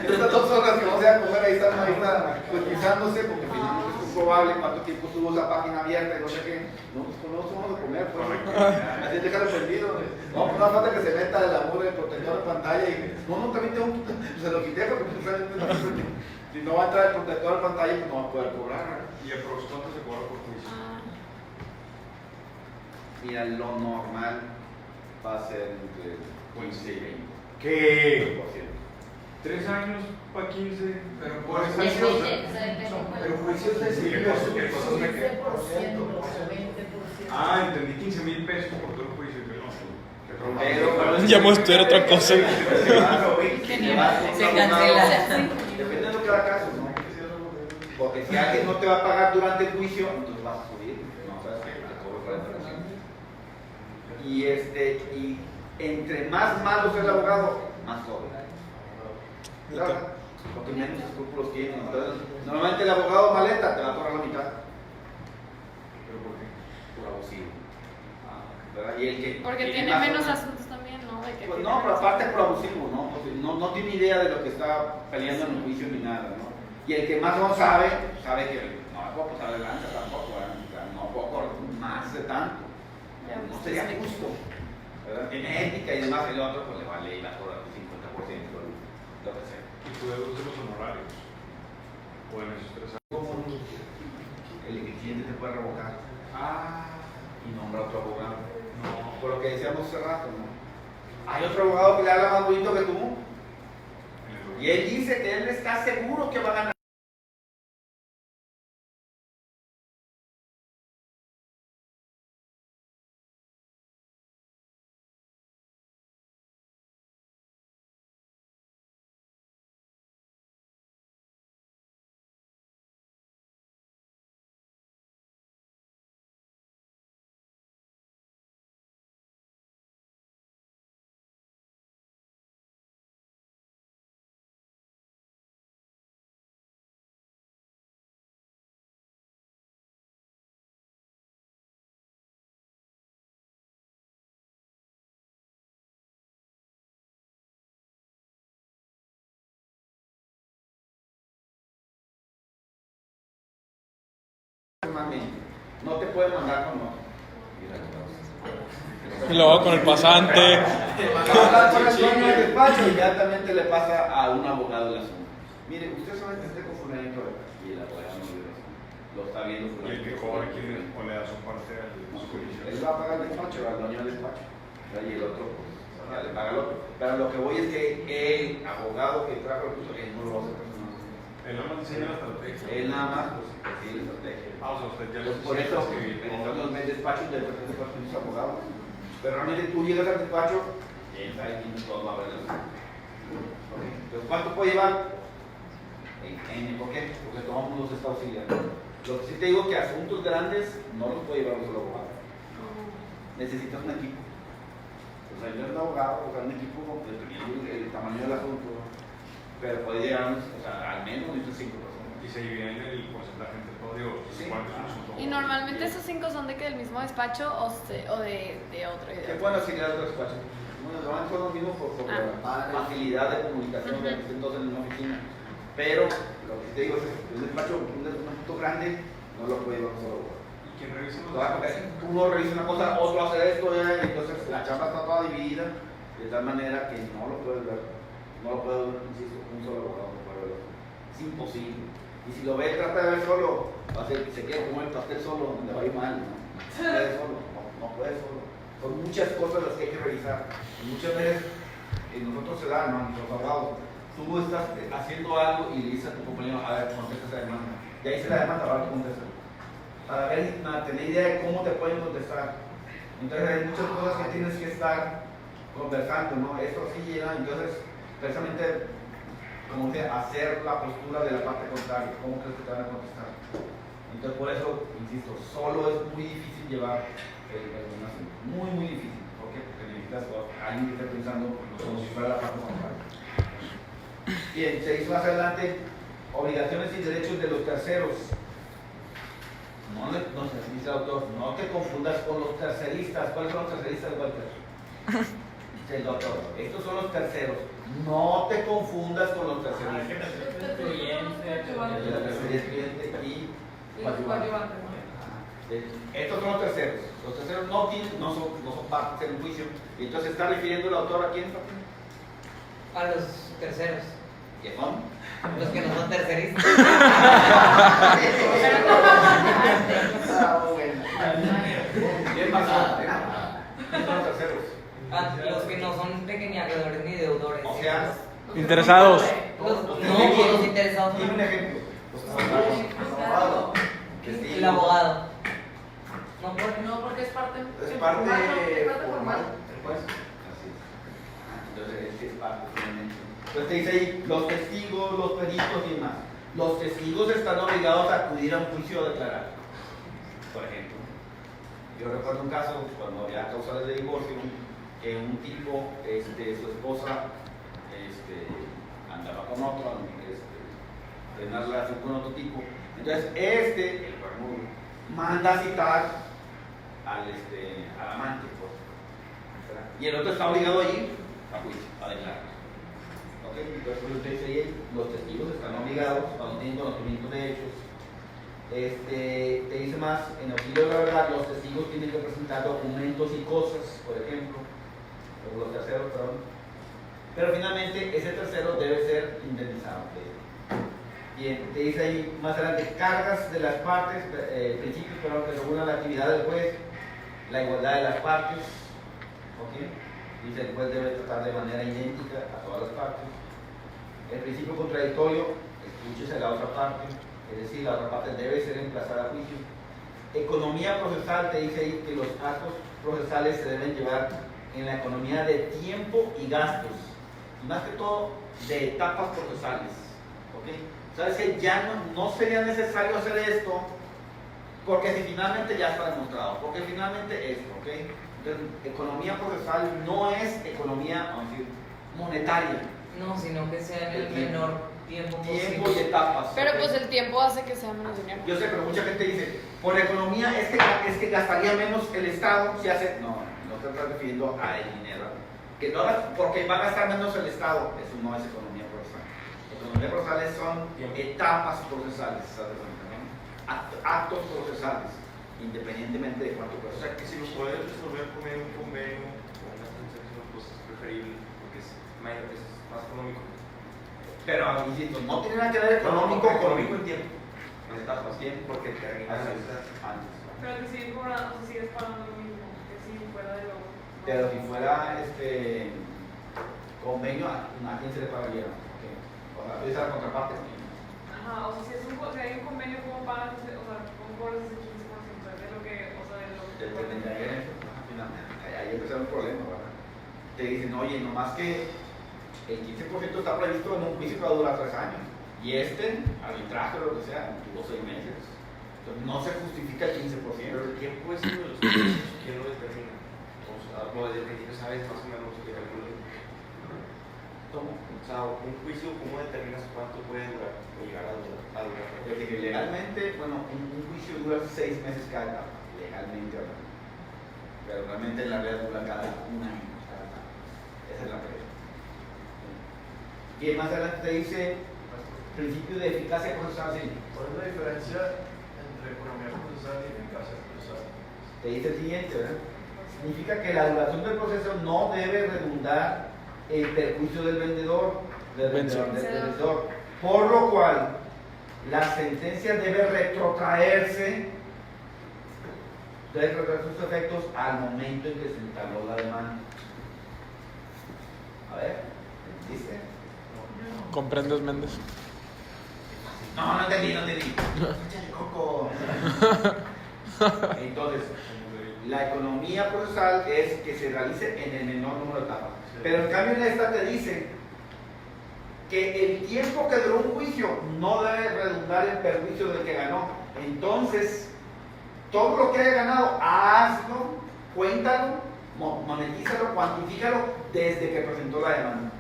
Estas 2 horas que vamos a comer, ahí están ahorita pues, pisándose, porque finalmente es comprobable cuánto tiempo estuvo esa página abierta y no sé qué. No, pues con nosotros vamos a comer, pues. Así déjalo prendido. No, pues no falta que se meta el amor del protector de pantalla y no, también tengo se lo quité porque si no va a entrar el protector de pantalla, pues no va a poder cobrar. ¿Y el cuánto se cobra por juicio? Mira, lo normal va a ser entre 15 y 20%. ¿Qué? 3 años para 15, pero por esa Pero juicios de Sí, ¿qué cosas me 15%, quedan? 20%. Ah, entendí 15,000 pesos por todo el juicio. Pero Ya hemos estudiado otra cosa. Se cancela. Dependiendo de cada caso, ¿no? Porque si alguien no te va a pagar durante el juicio, entonces vas a subir. No, sabes que te cobro 40%. Y entre más malo sea el abogado, más cobra. Claro, porque menos escrúpulos tiene. Entonces, normalmente el abogado maleta te va a cobrar la mitad. ¿Pero por qué? Por abusivo. ¿Verdad? Y el que Porque tiene más menos o- asuntos también, ¿no? De que Pues tiene no, pero menos- aparte por abusivo, ¿no? Porque no tiene idea de lo que está peleando en el juicio ni nada, ¿no? Y el que más no sabe que no puedo pasar de lanza tampoco, ¿verdad? O sea, no puedo cobrar más de tanto. No sería justo, ¿verdad? Tiene ética y demás, el otro pues le vale y va a cobrar el 50%, lo que sea. ¿Y tú deduces los honorarios? ¿O en esos 3 años? ¿Cómo el cliente te puede revocar y nombra otro abogado? No. Por lo que decíamos hace rato, ¿no? Hay otro abogado que le habla más bonito que tú. Y él dice que él está seguro que va a ganar. normalmente. No te pueden mandar con otro. Y luego con el pasante. Hablar con el dueño del despacho y inmediatamente le pasa a un abogado el asunto. Mire, usted solamente esté con fulanito y el abogado no vive eso. Lo está viendo Y el fulanito. que cobra quiere o le da su parte al juicio. Él va a pagar el despacho, al dueño del despacho. Y el otro, pues, ya le paga el otro. Pero lo que voy es que el abogado que trajo el curso, él no lo va a hacer personalmente. Él nada más diseña la estrategia. Él nada más, pues, sí, la estrategia. Ah, o sea, usted ya Pues por eso, en los despachos de los abogados. Pero realmente tú llegas al despacho y ahí tienes todo la verdad. Entonces, ¿cuánto puede llevar? N. ¿Por qué? Porque todo el mundo se está auxiliando. Lo que sí te digo que asuntos grandes no los puede llevar un solo abogado. Necesitas un equipo. O sea, yo soy abogado, o sea, un equipo dependiendo del tamaño del asunto. Pero puede llegar, o sea, al menos entre 5 personas. Y se divide en el porcentaje entre todos, digo, Sí. ¿cuántos son sus Y normalmente esos 5 son de que del mismo despacho o de otro. ¿Qué pueden auxiliar de los despachos? Bueno, normalmente son los mismos por facilidad de comunicación de que estén todos en una oficina. Pero lo que te digo es que un despacho, un asunto grande, no lo puede llevar solo. ¿Y quién revisa los Uno revisa una cosa, otro hace esto, y entonces la chamba está toda dividida de tal manera que no lo puedes ver, no lo puede ver, insisto, un solo abogado, no puede verlo. Es imposible. Y si lo ve, trata de ver solo, va a ser que se quede como el pastel solo, donde va a ir mal, ¿no? No puede solo, no puede solo. Son muchas cosas las que hay que revisar. Y muchas veces nosotros se da, ¿no? Nuestros abogados, tú estás haciendo algo y le dices a tu compañero, a ver, contesta esa demanda. Y ahí se la demanda, ahora contesta. Para tener idea de cómo te pueden contestar. Entonces hay muchas cosas que tienes que estar conversando, ¿no? Esto sí llega, entonces, precisamente, como que hacer la postura de la parte contraria, cómo crees que te van a contestar. Entonces, por eso, insisto, solo es muy difícil llevar un asunto. Muy, muy difícil. ¿Por qué? Porque necesitas a alguien que esté pensando como si fuera la parte contraria. Bien, se dice más adelante, obligaciones y derechos de los terceros. No se dice el autor, no te confundas con los terceristas. ¿Cuáles son los terceristas, Walter? Dice el doctor, estos son los terceros. No te confundas con los terceristas. La tercería es cliente y coadyuvante. Estos son los terceros. Los terceros no son partes del juicio. Y entonces está refiriendo el autor a quién, Fatima? A los terceros. ¿Qué son? Los que no son terceristas. ¿Quién pasó? ¿Quién son los terceros? Los que no son pequeñadores ni deudores. O sea, Interesados. Los interesados. dime un ejemplo. El abogado. No, porque es parte Es parte formal. Pues, así es. Entonces, es parte finalmente. Entonces te dice ahí, los testigos, los peritos y demás. Los testigos están obligados a acudir a un juicio a declarar. Por ejemplo, yo recuerdo un caso cuando había causales de divorcio, que un tipo, su esposa, andaba con otro, tenía una relación con otro tipo. Entonces, el cuerno, manda a citar al amante, pues. Y el otro está obligado a ir a juicio, a declarar. ¿Ok? Entonces, por eso dice ahí, los testigos están obligados, cuando tienen conocimiento de hechos. Te dice más, en auxilio de la verdad, los testigos tienen que presentar documentos y cosas, por ejemplo, los terceros, perdón. Pero finalmente, ese tercero debe ser indemnizado. Bien, te dice ahí más adelante, cargas de las partes, principios que regulan la actividad del juez, la igualdad de las partes, ¿ok? Dice el juez debe tratar de manera idéntica a todas las partes. El principio contradictorio, escúchese a la otra parte, es decir, la otra parte debe ser emplazada a juicio. Economía procesal, te dice ahí que los actos procesales se deben llevar en la economía de tiempo y gastos, y más que todo de etapas procesales, ¿ok? Sabes que ya no sería necesario hacer esto porque si finalmente ya está demostrado, porque finalmente esto, ¿ok? Entonces, economía procesal no es economía, vamos a decir, monetaria. No, sino que sea en el menor tiempo posible. Tiempo y etapas. Pero ¿ok? pues el tiempo hace que sea menos dinero. Yo sé, pero mucha gente dice, por economía es que gastaría menos el Estado si hace... No te estás refiriendo a el dinero. Que no hagas, porque va a gastar menos el Estado, eso no es economía procesal. Economía procesales son etapas procesales, ¿sabes? ¿No? actos procesales, independientemente de cuánto O cuesta. sea, que si lo puedes resolver por medio de un convenio o una transacción, pues es preferible porque es más económico. Pero, insisto, no tiene nada que ver económico No, con económico en tiempo. En etapas, tiempo porque terminas antes. Pero que si sigues pagando lo mismo, que si fuera de lo. Pero si fuera convenio, ¿a quién se le pagaría? O sea, esa es la contraparte. Ajá, o sea, si hay un convenio, ¿cómo pagas? O sea, ¿cómo cobras ese 15% de lo que, o sea, de lo que. Dependería de eso. Ahí empezó el problema, ¿verdad? Te dicen, oye, nomás que el 15% está previsto en un juicio que va a durar 3 años. Y arbitraje o lo que sea, tuvo 6 meses. Entonces no se justifica el 15%. Pero el tiempo es uno de los procesos, ¿quién lo determina? O sea, desde el principio sabes más o menos qué calculo. ¿Cómo? O sea, un juicio, ¿cómo determinas cuánto puede durar o llegar a durar? Desde que legalmente, bueno, un juicio dura 6 meses cada etapa, legalmente hablando. Pero realmente en la realidad dura cada un año, cada etapa. Esa es la regla. Y más adelante te dice principio de eficacia procesal. Sí. ¿Cuál es la diferencia entre economía procesal y eficacia procesal? Te dice el siguiente, ¿verdad? Significa que la duración del proceso no debe redundar en perjuicio del vendedor, del vendedor, por lo cual la sentencia debe retrotraerse sus efectos al momento en que se entabló la demanda. A ver, ¿dice? ¿Comprendes, Méndez? No entendí. Échale coco. Entonces, la economía procesal es que se realice en el menor número de etapas. Pero en cambio en esta te dice que el tiempo que duró un juicio no debe redundar en perjuicio del que ganó. Entonces, todo lo que haya ganado, hazlo, cuéntalo, monetízalo, cuantifícalo desde que presentó la demanda.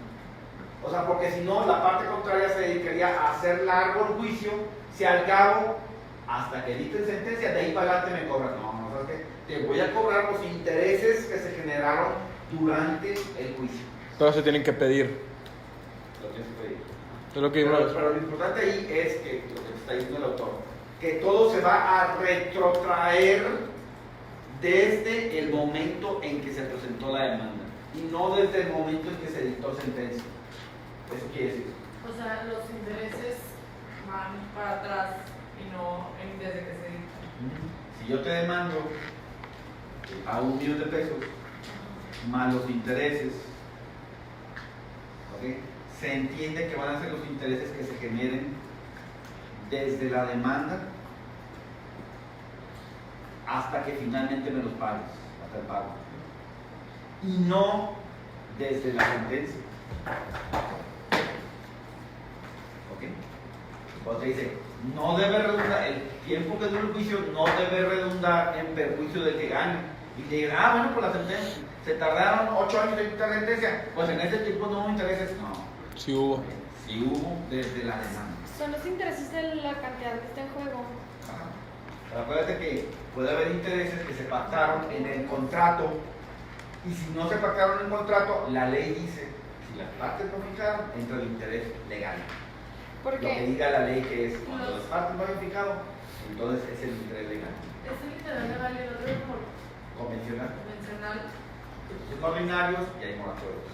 O sea, porque si no, la parte contraria se dedicaría a hacer largo el juicio, si al cabo, hasta que dicten sentencia, de ahí para adelante me cobras. No, ¿sabes qué? Te voy a cobrar los intereses que se generaron durante el juicio. Pero se tienen que pedir. Lo tienes que pedir. Es lo que digo. Pero lo importante ahí es que, lo que está diciendo el autor, que todo se va a retrotraer desde el momento en que se presentó la demanda y no desde el momento en que se dictó sentencia. Eso quiere decir. O sea, los intereses van para atrás y no desde que se dictan. Si yo te demando a $1,000,000 más los intereses, ¿okay? Se entiende que van a ser los intereses que se generen desde la demanda hasta que finalmente me los pagues, hasta el pago, y no desde la sentencia. ¿Ok? Cuando te dice, no debe redundar, el tiempo que dura el juicio no debe redundar en perjuicio del que gane. Y te dirán, bueno, pues la sentencia, se tardaron 8 años en dictar sentencia, pues en ese tiempo no hubo intereses. No. Sí hubo. Sí hubo desde la demanda. Son los intereses de la cantidad que está en juego. Pero acuérdate que puede haber intereses que se pactaron en el contrato, y si no se pactaron en el contrato, la ley dice, si las partes no fijaron, entra el interés legal. ¿Por Lo que qué? diga la ley que es, cuando las partes no han fijado, entonces es el interés legal. Es el interés legal y el otro es Convencional. convencional. Son ordinarios y hay moratorios.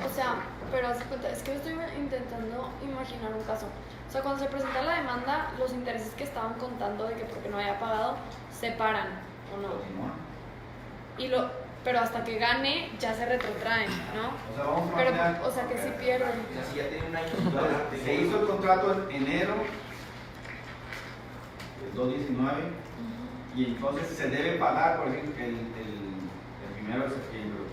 O sea, pero haz de cuenta, es que yo estoy intentando imaginar un caso. O sea, cuando se presenta la demanda, los intereses que estaban contando de que porque no había pagado, se paran, ¿o no? Continúa. Pero hasta que gane, ya se retrotraen, ¿no? O sea, vamos a Pero, imaginar, o sea, que sí pierden. O sea, si ya tiene un año. entonces, se hizo el contrato en enero del 2019 y entonces se debe pagar, por ejemplo, el 1 de septiembre.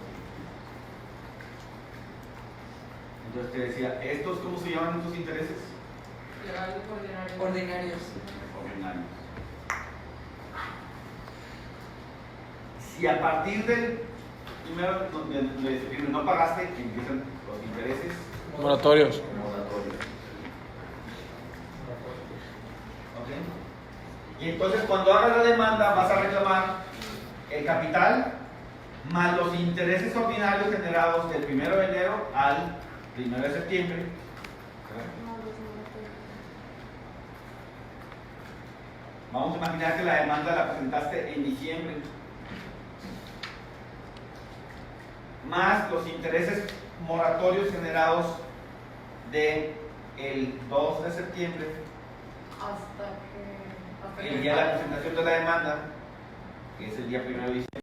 Entonces te decía, ¿estos cómo se llaman estos intereses? Legal ordinario. Ordinarios. Ordinarios. Si a partir del 1 de septiembre no pagaste, empiezan los intereses Moratorios. moratorios. ¿Ok? Y entonces cuando hagas la demanda vas a reclamar el capital más los intereses ordinarios generados del 1 de enero al 1 de septiembre. Vamos a imaginar que la demanda la presentaste en diciembre, más los intereses moratorios generados de el 2 de septiembre, Hasta el día de la presentación de la demanda, que es el día 1 de diciembre,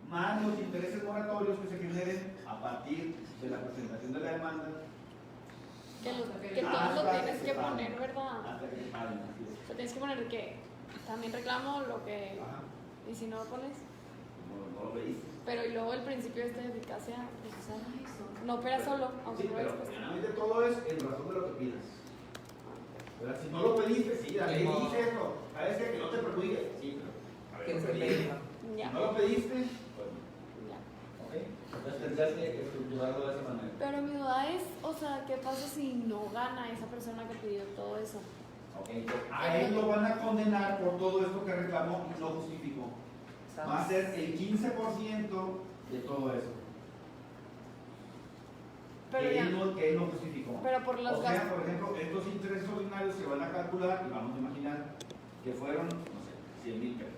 más los intereses moratorios que se generen a partir de la presentación de la demanda, Que todos lo tienes que poner, ¿verdad? hasta que se paguen, así es. O sea, tienes que poner que también reclamo lo que... Ajá. Y si no lo pones... No lo pediste. Pero y luego el principio de eficacia procesal no opera solo, aunque Sí, no pero después. finalmente todo es en razón de lo que pidas. ¿Verdad? Si no lo pediste, sí, la ley dice eso. ¿Sabes qué? Que no te perjudique. Sí, pero Tienes que si pedirlo. Ya, no lo pediste, pues ya. ¿ok? Entonces tendrías que estructurarlo de esa manera. Pero mi duda es, o sea, ¿qué pasa si no gana esa persona que pidió todo eso? Ok, entonces, a él lo van a condenar por todo esto que reclamó y no justificó. Va a ser el 15% de todo eso. Pero que, ya, él no justificó. pero por los O sea, gastos. por ejemplo, estos intereses ordinarios se van a calcular y vamos a imaginar que fueron, no sé, 100,000 pesos.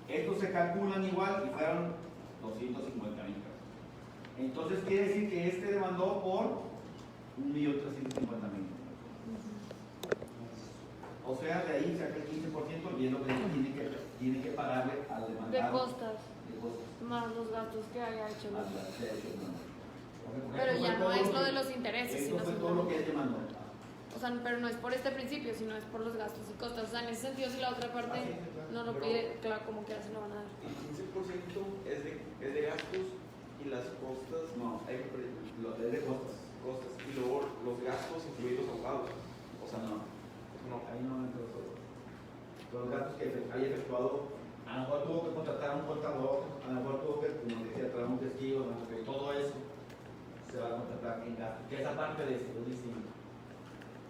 Estos se calculan igual y fueron 250,000 pesos. Entonces quiere decir que este demandó por 1,350,000. O sea, de ahí saca el 15% y es lo que tiene que pagarle al demandado. De costas, De costas. más los gastos que haya hecho. Más la que haya hecho el demandado. Pero Esto ya fue no todo es lo que- de los intereses, Esto sino fue todo lo que él simplemente... demandó. O sea, pero no es por este principio, sino es por los gastos y costas. O sea, en ese sentido, si la otra parte Ah, sí, claro. no lo Pero- pide, claro, como que se lo van a dar. El 15% es de gastos y las costas, No, lo es de costas. costas, y luego los gastos incluidos abogados. O sea, No, no. ahí no entró todo. Los gastos que haya efectuado, a lo mejor tuvo que contratar a un contador, a lo mejor tuvo que, como decía, traer un testigo, no sé qué, todo eso se va a contratar en gasto. Que esa parte de eso es distinto.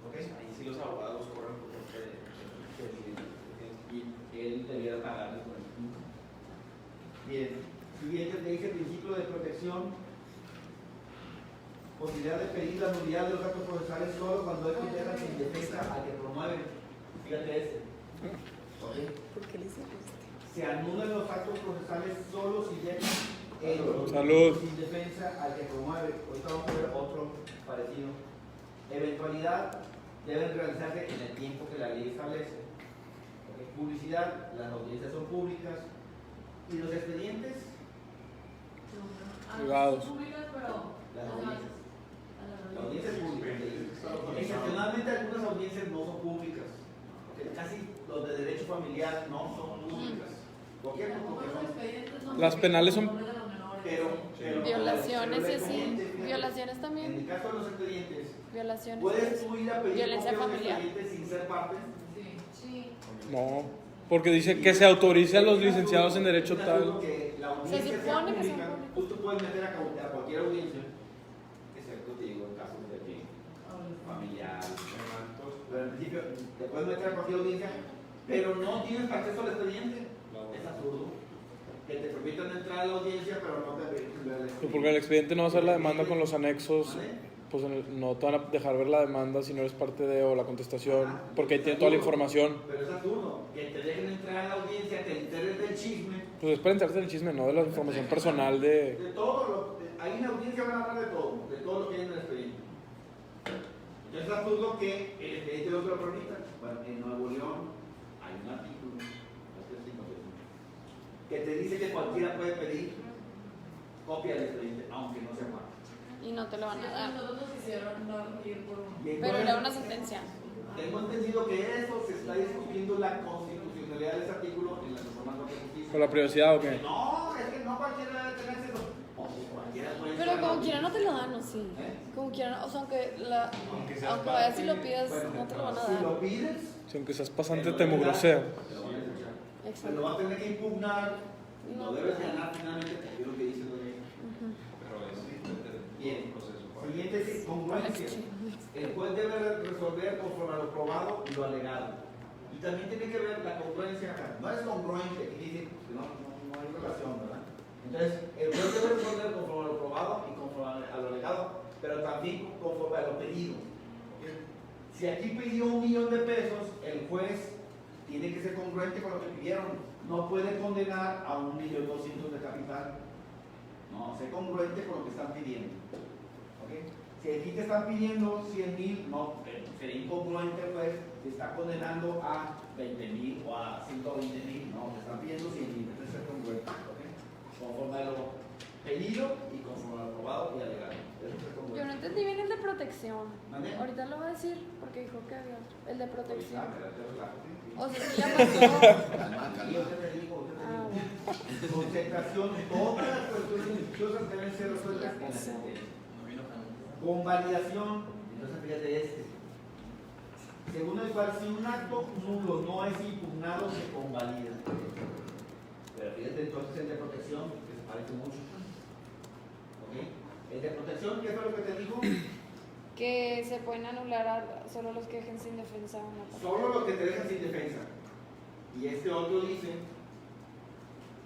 ¿Ok? Ahí sí los abogados cobran por parte de... Y él debiera pagarles por el punto. Bien, siguiente te dice principio de protección. Posibilidad de pedir la nulidad de los actos procesales solo cuando estos dejan sin defensa al que promueve. Fíjate este. ¿Ok? ¿Por qué le hiciste? Se anulan los actos procesales solo si dejan Salud. sin defensa al que promueve. Ahorita vamos a ver otro parecido. Eventualidad deben realizarse en el tiempo que la ley establece. ¿Ok? Publicidad, las audiencias son públicas. Y los expedientes, Privados. las audiencias. La audiencia es pública. Excepcionalmente algunas audiencias no son públicas. ¿Ok? Casi los de derecho familiar no son públicas. ¿Por qué? Porque son... Las penales son... Pero Violaciones pero y así. fíjate, Violaciones En también. el caso de los expedientes, Violaciones. ¿puedes tú ir a pedir Violencia copia de un familiar. expediente sin ser parte? No, porque dice que se autorice a los licenciados en Derecho Un tal. asunto que la audiencia Se sea supone que son pública, públicos. tú puedes meter a cualquier audiencia, excepto te digo en casos de que familiar, pero en principio te puedes meter a cualquier audiencia, pero no tienes acceso al expediente. Es absurdo. Que te permitan entrar a la audiencia, pero no te permiten ver el Pues expediente. porque el expediente no va a ser la demanda con los anexos, ¿Vale? pues no te van a dejar ver la demanda si no eres parte de o la contestación, porque ahí tiene toda la información. Pero es absurdo. Que te dejen entrar a la audiencia, te enteres del chisme. Pues es para enterarse del chisme, no de la información personal de... De todo, ahí en la audiencia van a hablar de todo lo que hay en el expediente. Entonces es absurdo que el expediente no te lo permita. Bueno, en Nuevo León hay un artículo, que te dice que cualquiera puede pedir copia del expediente, aunque no sea parte. Y no te lo van a dar. Y Pero entonces, era una sentencia. tengo entendido que eso se está discutiendo la constitucionalidad de ese artículo en la reforma de justicia. ¿Con la privacidad o qué? No, es que no cualquiera debe tener acceso. O si cualquiera puede Pero entrar a la como quiera no te lo dan, ¿o sí? ¿Eh? Como quiera, o sea, aunque seas aunque vayas y lo parte, pidas, Bueno, no te lo van a si dar. lo pides, Si aunque seas pasante te mugrosea. te lo van a escuchar. Pero Exacto. vas a tener que impugnar y No. lo debes ganar finalmente porque es lo que dice la ley. Ujú. Pero es diferente Bien. el proceso. Siguiente es congruencia. El juez debe resolver conforme a lo probado y lo alegado. Y también tiene que ver la congruencia acá. No es congruente, que dice que no hay relación, ¿verdad? Entonces, el juez debe resolver conforme a lo probado y conforme a lo alegado, pero también conforme a lo pedido. ¿Ok? Si aquí pidió 1 millón de pesos, el juez tiene que ser congruente con lo que pidieron. No puede condenar a 1.200.000 de capital. No, sé congruente con lo que están pidiendo. ¿Ok? Si aquí te están pidiendo 100.000, no, sería incongruente, pues, te está condenando a 20.000 o a 120.000. No, te están pidiendo 100.000, entonces ser congruente. ¿Ok? Conforme a lo pedido y conforme a lo aprobado y alegado. Yo no entendí bien el de protección. ¿Mande? Ahorita lo voy a decir porque dijo que había otro. El de protección. Ah, O sea, sí ya pasó. Yo te digo, Ah, bueno. concentración, todas las cuestiones litigiosas deben ser resueltas en la sentencia. Convalidación, entonces fíjate según el cual si un acto nulo no es impugnado, se convalida. Pero fíjate entonces el de protección, que se parece mucho. ¿Ok? El de protección, ¿qué fue lo que te dijo? Que se pueden anular a solo los que dejen sin defensa una parte. Solo los que te dejan sin defensa. Y este otro dice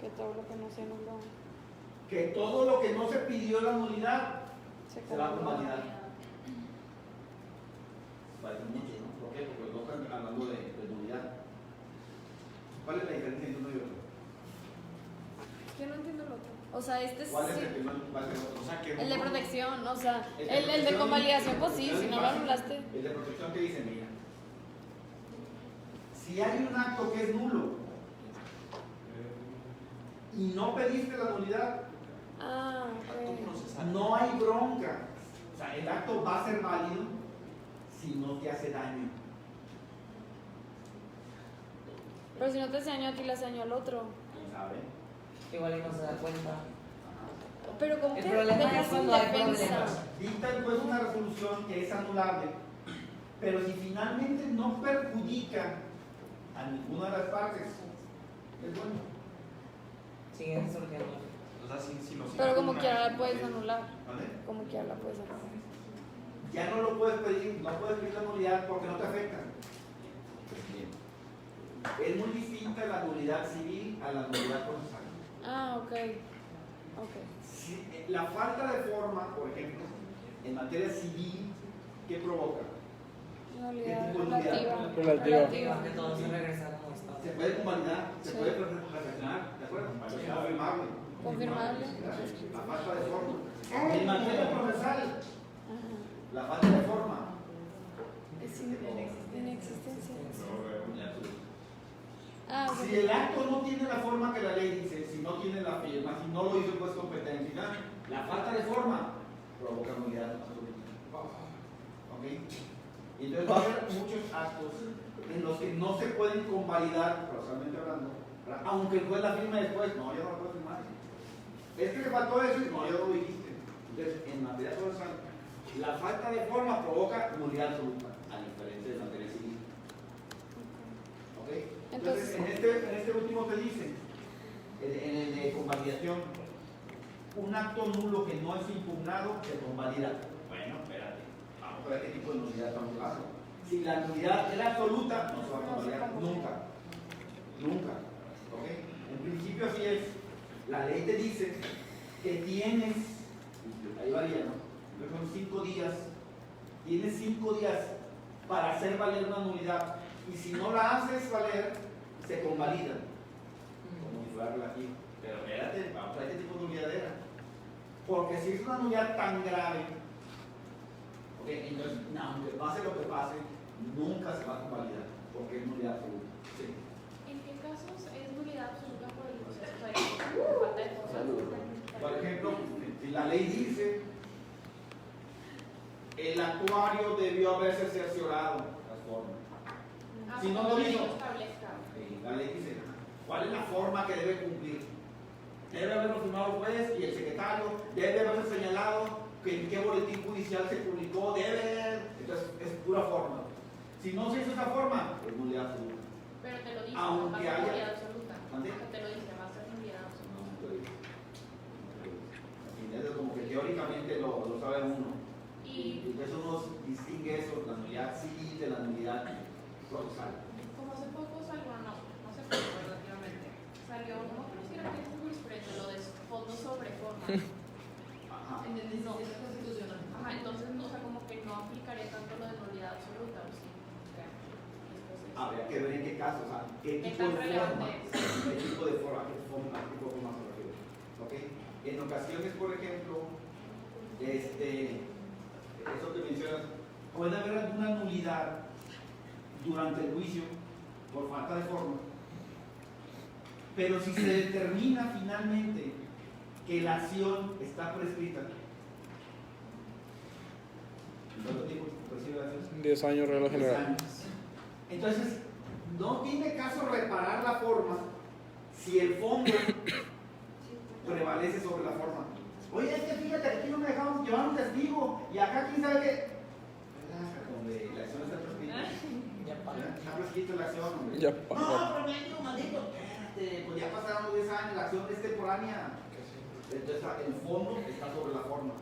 Que todo lo que no se anuló que todo lo que no se pidió la nulidad se se va a convalida. convalidar. Parece mucho, ¿no? ¿Por qué? Porque no están hablando de nulidad. ¿Cuál es la diferencia entre uno y otro? Es que no entiendo el otro. O sea, este ¿Cuál es sí. el que no va a ser otro? O sea, que El de protección, o sea, El de el de protección convalidación, pues sí, es si no lo fácil. anulaste. El de protección te dice, mira, si hay un acto que es nulo y no pediste la nulidad, Ah, ok. no hay bronca. O sea, el acto va a ser válido si no te hace daño. Pero si no te hace daño a ti, le hace daño al otro. ¿Quién sabe? Igual y no se da cuenta. Pero como El que problema dejas es sin cuando hay defensa. problemas. Dicta el juez una resolución que es anulable, pero si finalmente no perjudica a ninguna de las partes, es bueno. Siguen surgiendo. O sea, si lo Pero como quiera la puedes anular. ¿Vale? Como quiera la puedes anular. Ya no lo puedes pedir, no puedes pedir la nulidad porque no te afecta. Es muy distinta la nulidad civil a la nulidad procesal. Ah, ok. Ok. Si, la falta de forma, por ejemplo, en materia civil, ¿qué provoca? Nulidad ¿Qué tipo de nulidad? Relativa. Que todo se regresa como estaba. Se puede convalidar, se Sí. puede reflexionar, ¿de acuerdo? Es confirmable. Confirmable. La falta de forma. En materia procesal, Ajá. la falta de forma. Es inexistencia. Ah, ok. Si el acto no tiene la forma que la ley dice, si no tiene la firma, si no lo hizo el juez competente, la falta de forma provoca nulidad absoluta. ¿Ok? Y entonces va a haber muchos actos en los que no se pueden convalidar, procesalmente hablando, ¿verdad? Aunque el juez la firme después, no, ya no la puedo firmar. Es que le faltó eso y no, ya lo dijiste. Entonces, en materia procesal, la falta de forma provoca nulidad absoluta, a diferencia de materia civil. ¿Ok? Entonces, en este último te dice, en el de convalidación, un acto nulo que no es impugnado se convalida. Bueno, espérate, vamos a ver qué tipo de nulidad estamos hablando. Si la nulidad es absoluta, no se va a convalidar nunca. Nunca. ¿Ok? En principio así es. La ley te dice que tienes, ahí varía, ¿no? Pero son 5 días, tienes 5 días para hacer valer una nulidad. Y si no la haces valer, se convalida. Como si fuera relativo. Pero espérate, vamos a ver qué tipo de nulidad era. Porque si es una nulidad tan grave, okay, entonces, aunque pase lo que pase, nunca se va a convalidar. Porque es nulidad absoluta. Sí. ¿En qué casos es nulidad absoluta por el proceso? O sea, por falta de forma. Por ejemplo, si la ley dice el actuario debió haberse cerciorado las formas. Si no lo hizo, la ley dice cuál es la forma que debe cumplir. Debe haberlo firmado el juez y el secretario, debe haberse señalado que en qué boletín judicial se publicó, debe. Entonces es pura forma. Si no se hizo esa forma, es nulidad absoluta. Pero te lo dice, Aunque va a ser haya- nulidad absoluta. ¿Mande? Te lo dice, va a ser nulidad absoluta. No, es como que teóricamente lo sabe uno. Y Y eso uno distingue eso, la nulidad civil de la nulidad procesal. como hace poco salió, no sé poco relativamente, salió, no me acuerdo si era que es jurisprudencia, lo de fondo sobre forma. Ajá. ¿Entendés? No, es constitucional. Ajá, entonces, o sea, como que no aplicaría tanto lo de nulidad absoluta, ¿o sí? habría que ver en qué caso, o sea, qué ¿Qué tipo tan de forma, relevante qué tipo de forma, a qué forma se refiere. ¿Ok? En ocasiones, por ejemplo, eso que mencionas, puede haber alguna nulidad durante el juicio por falta de forma, pero si se determina finalmente que la acción está prescrita, ¿cuánto tiempo prescribe la acción? 10 años regla 10 general. años. Entonces, no tiene caso reparar la forma si el fondo prevalece sobre la forma. Oye, es que fíjate, aquí no me dejamos llevar un testigo y acá quién sabe qué. Donde la acción está prescrita. Está prescrita la acción, hombre. Ya No, pagó. pero maldito, espérate, pues ya pasaron 10 años, la acción es temporánea. Entonces, el fondo está sobre la forma.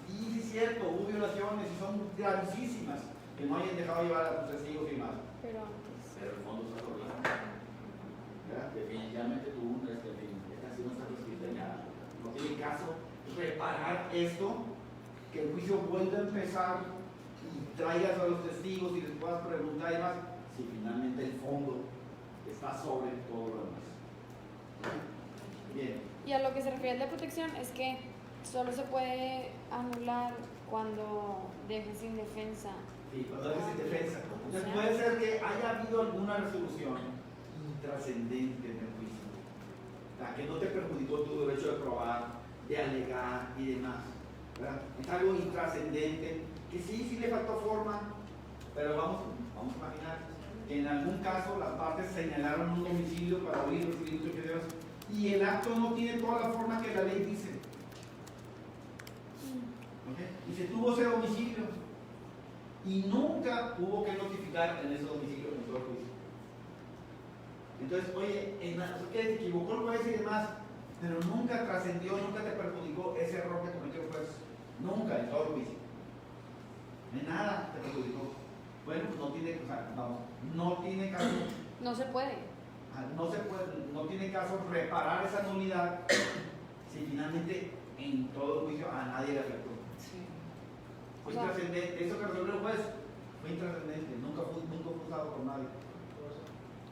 Y sí es cierto, hubo violaciones y son gravísimas que no hayan dejado llevar a tus testigos y más. Pero antes. Pero el fondo está sobre la forma. ¿Verdad? Definitivamente tuvo esta acción está prescrita ya. No tiene caso reparar esto, que el juicio vuelva a empezar y traigas a los testigos y les puedas preguntar y demás, si finalmente el fondo está sobre todo lo demás. Bien. Y a lo que se refiere al de protección es que solo se puede anular cuando dejes sin defensa. Sí, cuando dejes sin defensa. Entonces puede ser que haya habido alguna resolución intrascendente en el juicio, la que no te perjudicó tu derecho de probar, de alegar y demás, ¿verdad? Es algo intrascendente, que sí le faltó forma, pero vamos a imaginar que en algún caso las partes señalaron un domicilio para oír los delitos que debes, y el acto no tiene toda la forma que la ley dice. ¿Okay? Y se tuvo ese domicilio y nunca hubo que notificar en ese domicilio en todo el juicio. Entonces, oye, que se equivocó el juez y demás, pero nunca trascendió, nunca te perjudicó ese error que cometió el juez. Nunca en todo el juicio. De nada te perjudicó. Bueno, pues no tiene, no tiene caso. No se puede. No tiene caso reparar esa nulidad si finalmente en todo el juicio a nadie le afectó. Fue intrascendente. Eso que resolvió el juez fue intrascendente, nunca fue usado por nadie.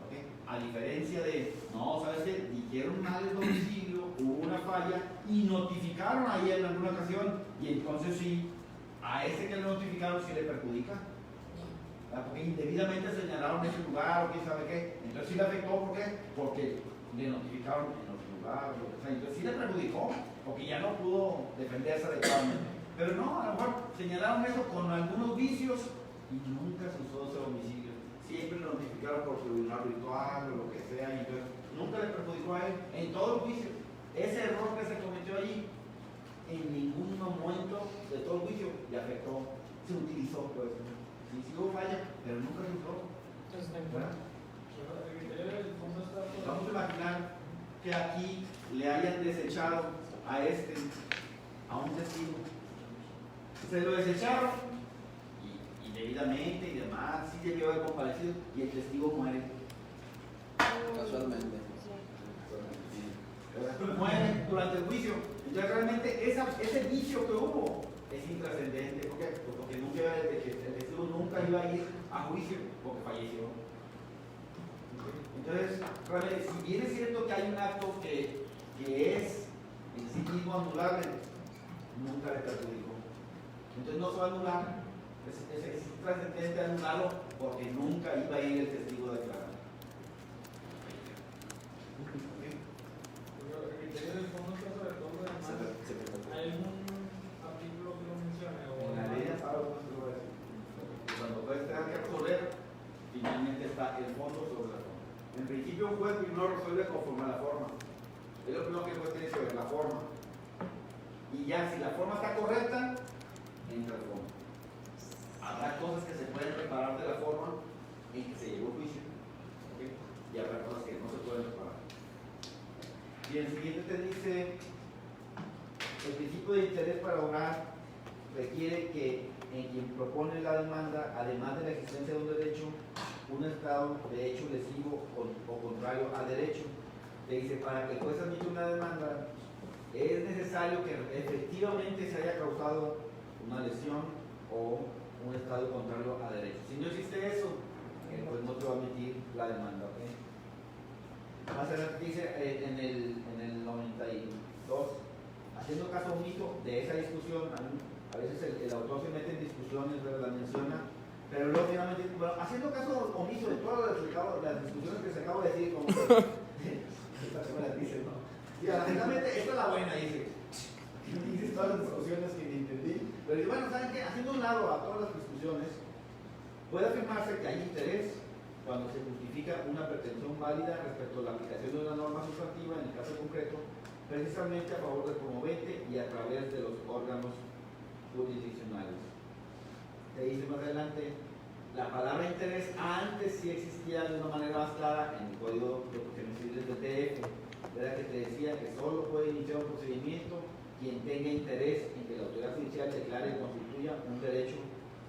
¿Okay? A diferencia de, no, ¿sabes qué? Dijeron mal el domicilio, hubo una falla y notificaron ahí en alguna ocasión, y entonces sí, a ese que le notificaron sí le perjudica. Porque indebidamente señalaron ese lugar o quién sabe qué, entonces sí le afectó. ¿Por qué? Porque le notificaron en otro lugar, entonces sí le perjudicó, porque ya no pudo defenderse adecuadamente. Pero no, a lo mejor señalaron eso con algunos vicios y nunca se usó ese domicilio. Siempre lo notificaron por tribunal virtual o lo que sea, y entonces nunca le perjudicó a él en todo el juicio. Ese error que se cometió allí, en ningún momento de todo el juicio le afectó, se utilizó, pues. Sí, sí hubo falla, pero nunca se usó. Vamos a imaginar que aquí le hayan desechado a un testigo. Se lo desecharon y debidamente y demás, sí debió haber comparecido y el testigo muere. Casualmente. Muere durante el juicio. Entonces realmente ese vicio que hubo es intrascendente. ¿Por qué? Pues porque el testigo nunca iba a ir a juicio porque falleció. Entonces, realmente, si bien es cierto que hay un acto que es en sí mismo anulable, nunca le perjudicó. Entonces no se va a anular. Es intrascendente anularlo porque nunca iba a ir el testigo a declarar. El criterio del fondo está sobre todo lo demás. ¿Hay algún artículo que lo mencione? En la ley de Estado no se lo va a decir. Cuando juez tenga que resolver, finalmente está el fondo sobre la forma. En principio un juez primero resuelve conforme a la forma. Es lo primero que el juez tiene que ver, la forma. Y ya si la forma está correcta, entra el fondo. Habrá cosas que se pueden reparar de la forma en que se llegó a juicio. ¿Okay? Y habrá cosas que no se pueden reparar. Y el siguiente te dice, el principio de interés para obrar requiere que en quien propone la demanda, además de la existencia de un derecho, un estado de hecho lesivo o contrario al derecho. Te dice, para que el juez admita una demanda, es necesario que efectivamente se haya causado una lesión o un estado contrario a derecho. Si no existe eso, el juez no te va a la demanda. ¿Okay? Más adelante dice en el 92, haciendo caso omiso de esa discusión, a veces el autor se mete en discusiones, la menciona, pero luego finalmente, bueno, haciendo caso omiso de todas las discusiones que se acabo de decir, como que dice, ¿no? Y finalmente, esta es la buena, dice todas las discusiones que ni entendí, pero bueno, ¿saben qué? Haciendo un lado a todas las discusiones, puede afirmarse que hay interés cuando se justifica una pretensión válida respecto a la aplicación de una norma sustantiva, en el caso concreto, precisamente a favor del promovente y a través de los órganos jurisdiccionales. Se dice más adelante, la palabra interés antes sí existía de una manera más clara en el Código de Procedimientos Civiles del DF, ¿verdad? Que te decía que solo puede iniciar un procedimiento quien tenga interés en que la autoridad judicial declare y constituya un derecho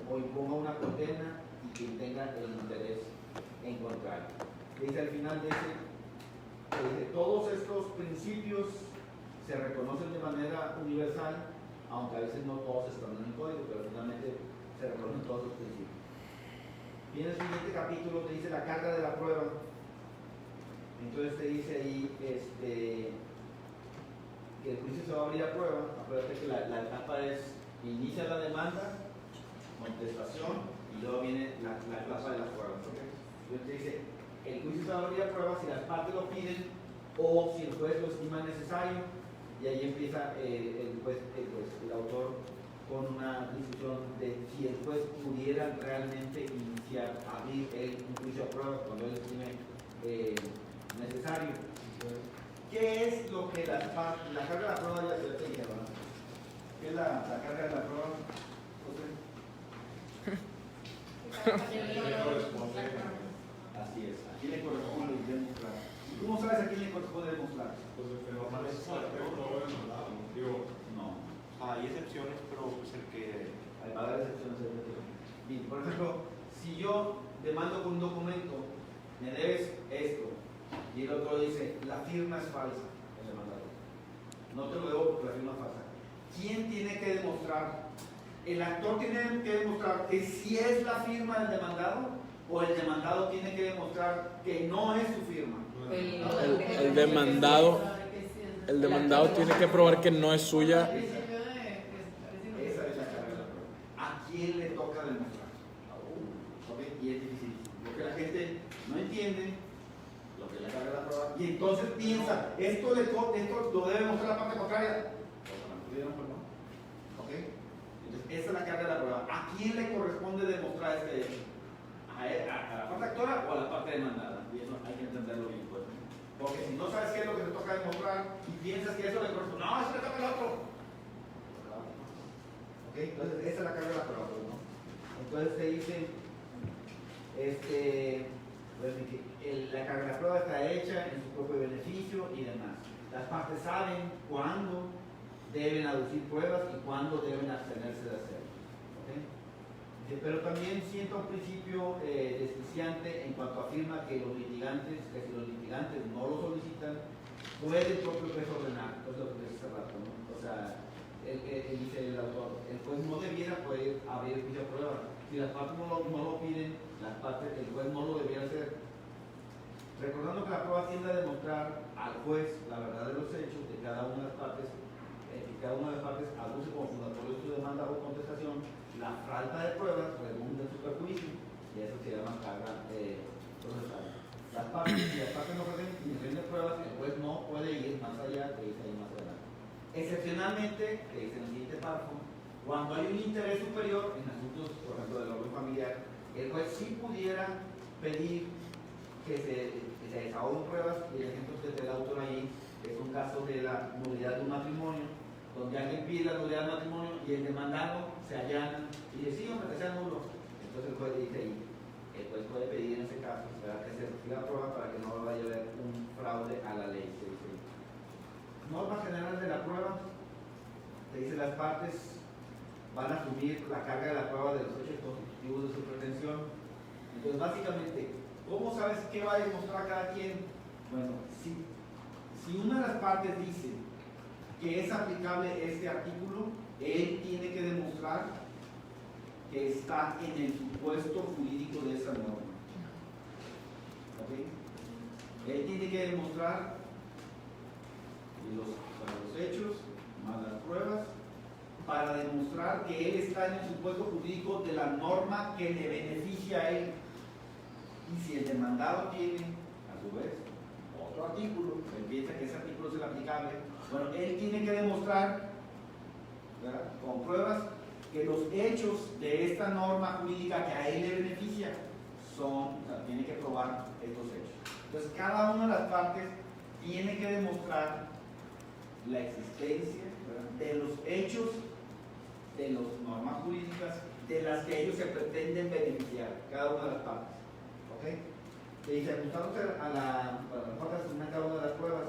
o imponga una condena y quien tenga el interés en contrario. Dice al final de ese, todos estos principios se reconocen de manera universal, aunque a veces no todos están en el código, pero finalmente se reconocen todos los principios. Y en el siguiente capítulo te dice la carga de la prueba. Entonces te dice ahí que el juicio se va a abrir a prueba. Acuérdate que la etapa es inicia la demanda, contestación y luego viene la etapa de las pruebas. ¿Okay? Entonces te dice, el juicio se va a abrir a prueba si las partes lo piden o si el juez lo estima necesario, y ahí empieza el autor con una discusión de si el juez pudiera realmente iniciar, abrir un juicio a prueba cuando él estime necesario. ¿Qué es lo que la carga de la prueba ya te dije, ¿verdad? ¿Qué es la carga de la prueba? Así es, ¿a quién le corresponde demostrar? ¿Y cómo sabes a quién le corresponde demostrar? Pues normalmente No. Hay excepciones, pero pues el que... Hay varias excepciones. Bien, por ejemplo, si yo demando con un documento, me debes esto, y el otro dice, la firma es falsa, el demandado. No te lo debo porque la firma es falsa. ¿Quién tiene que demostrar? ¿El actor tiene que demostrar que sí es la firma del demandado? ¿O el demandado tiene que demostrar que no es su firma? El demandado tiene que probar que no es suya. Esa es la carga de la prueba. ¿A quién le toca demostrar? ¿Okay? Y es difícil. Lo que la gente no entiende, lo que es la carga de la prueba, y entonces piensa, esto lo debe demostrar la parte contraria. ¿Okay? Entonces, esa es la carga de la prueba. ¿A quién le corresponde demostrar este hecho? ¿A la parte actora o a la parte demandada? Y eso hay que entenderlo bien, pues. Porque si no sabes qué es lo que te toca demostrar y piensas que eso le corresponde, no, eso le toca al otro. ¿Ok? Entonces, esa es la carga de la prueba, ¿no? Entonces te dicen, la carga de la prueba está hecha en su propio beneficio y demás. Las partes saben cuándo deben aducir pruebas y cuándo deben abstenerse de hacerlo. ¿Okay? Pero también sienta un principio desquiciante en cuanto afirma que si los litigantes no lo solicitan, puede el propio juez ordenar. Eso es lo que dice hace rato, ¿no? O sea, dice el autor, el juez no debiera poder abrir el juicio a prueba. Si las partes no lo piden, el juez no lo debiera hacer. Recordando que la prueba tiende a demostrar al juez la verdad de los hechos de cada una de las partes, aduce como fundatorio de su demanda o contestación, la falta de pruebas redunda en su perjuicio, y eso se llama carga procesal. Si las partes no presenten pruebas, el juez no puede ir más allá, que dice ahí más adelante. Excepcionalmente, que dice en el siguiente párrafo, cuando hay un interés superior en asuntos, por ejemplo, del orden familiar, el juez sí pudiera pedir que se desahoguen pruebas, y el ejemplo que te da el autor ahí es un caso de la nulidad de un matrimonio, donde alguien pide la nulidad del matrimonio y el demandado se allana y dice, sí, hombre, que sea nulo. Entonces el juez dice ahí, el juez puede pedir en ese caso que se retire la prueba para que no vaya a haber un fraude a la ley. Se dice. Normas generales de la prueba, te dice las partes van a asumir la carga de la prueba de los hechos constitutivos de su pretensión. Entonces básicamente, ¿cómo sabes qué va a demostrar cada quien? Bueno, si una de las partes dice que es aplicable este artículo, él tiene que demostrar que está en el supuesto jurídico de esa norma. tiene que demostrar los hechos más las pruebas para demostrar que él está en el supuesto jurídico de la norma que le beneficia a él. Y si el demandado tiene, a su vez, otro artículo, él piensa que ese artículo es el aplicable, bueno, él tiene que demostrar, ¿verdad?, con pruebas que los hechos de esta norma jurídica que a él le beneficia son, o sea, tiene que probar estos hechos. Entonces, cada una de las partes tiene que demostrar la existencia, ¿verdad?, de los hechos de las normas jurídicas de las que ellos se pretenden beneficiar, cada una de las partes. ¿Ok? Se dice, ajustándose a la parte de cada una de las pruebas,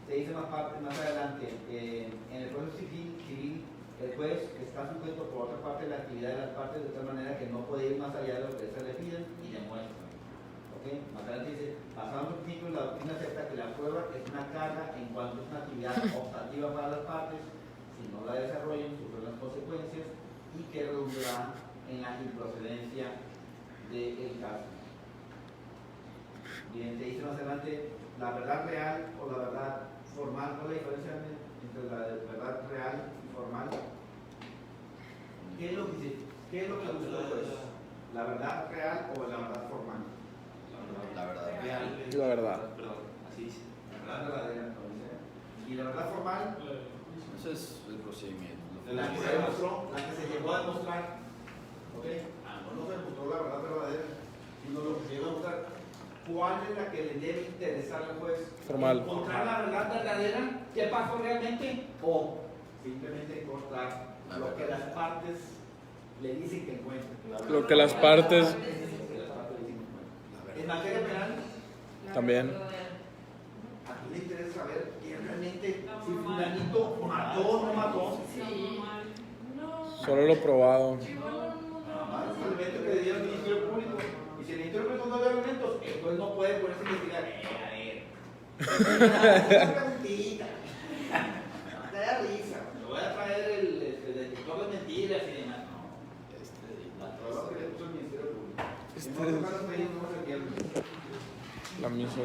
se dice más adelante, en el proceso civil, el juez está sujeto por otra parte a la actividad de las partes de tal manera que no puede ir más allá de lo que se le piden y demuestra. ¿Okay? Más adelante dice, basado en los principios, la doctrina acepta que la prueba es una carga en cuanto es una actividad optativa para las partes, si no la desarrollan, sufren las consecuencias y que redundará en la improcedencia del caso. Bien, te dice más adelante, la verdad real o la verdad formal. ¿Cuál es la diferencia entre la verdad real y formal? ¿Qué es lo que dice? ¿Qué es lo que busca el juez? ¿La verdad real o la verdad formal? La verdad real. La verdad. Perdón, así dice. La verdad verdadera, entonces. ¿Y la verdad formal? Ese es el procedimiento. La que se demostró, la que se llegó a demostrar. ¿Ok? No se demostró la verdad verdadera, sino lo que se llegó a demostrar. ¿Cuál es la que le debe interesar al juez? Formal. ¿Encontrar la verdad verdadera? ¿Qué pasó realmente? O simplemente encontrar lo que las partes le dicen que encuentren. Lo que las partes En materia penal, también. a ti le interesa saber quién realmente, si fulanito mató o no mató. Solo lo probado. Los elementos que le dieron al Ministerio Público. Y si el Ministerio Público no da elementos, el juez no puede ponerse a investigar. A ver. Una preguntita. No te da risa. Le voy a traer el detector de mentiras y demás. No. La prueba que le puso el Ministerio Público. La misma.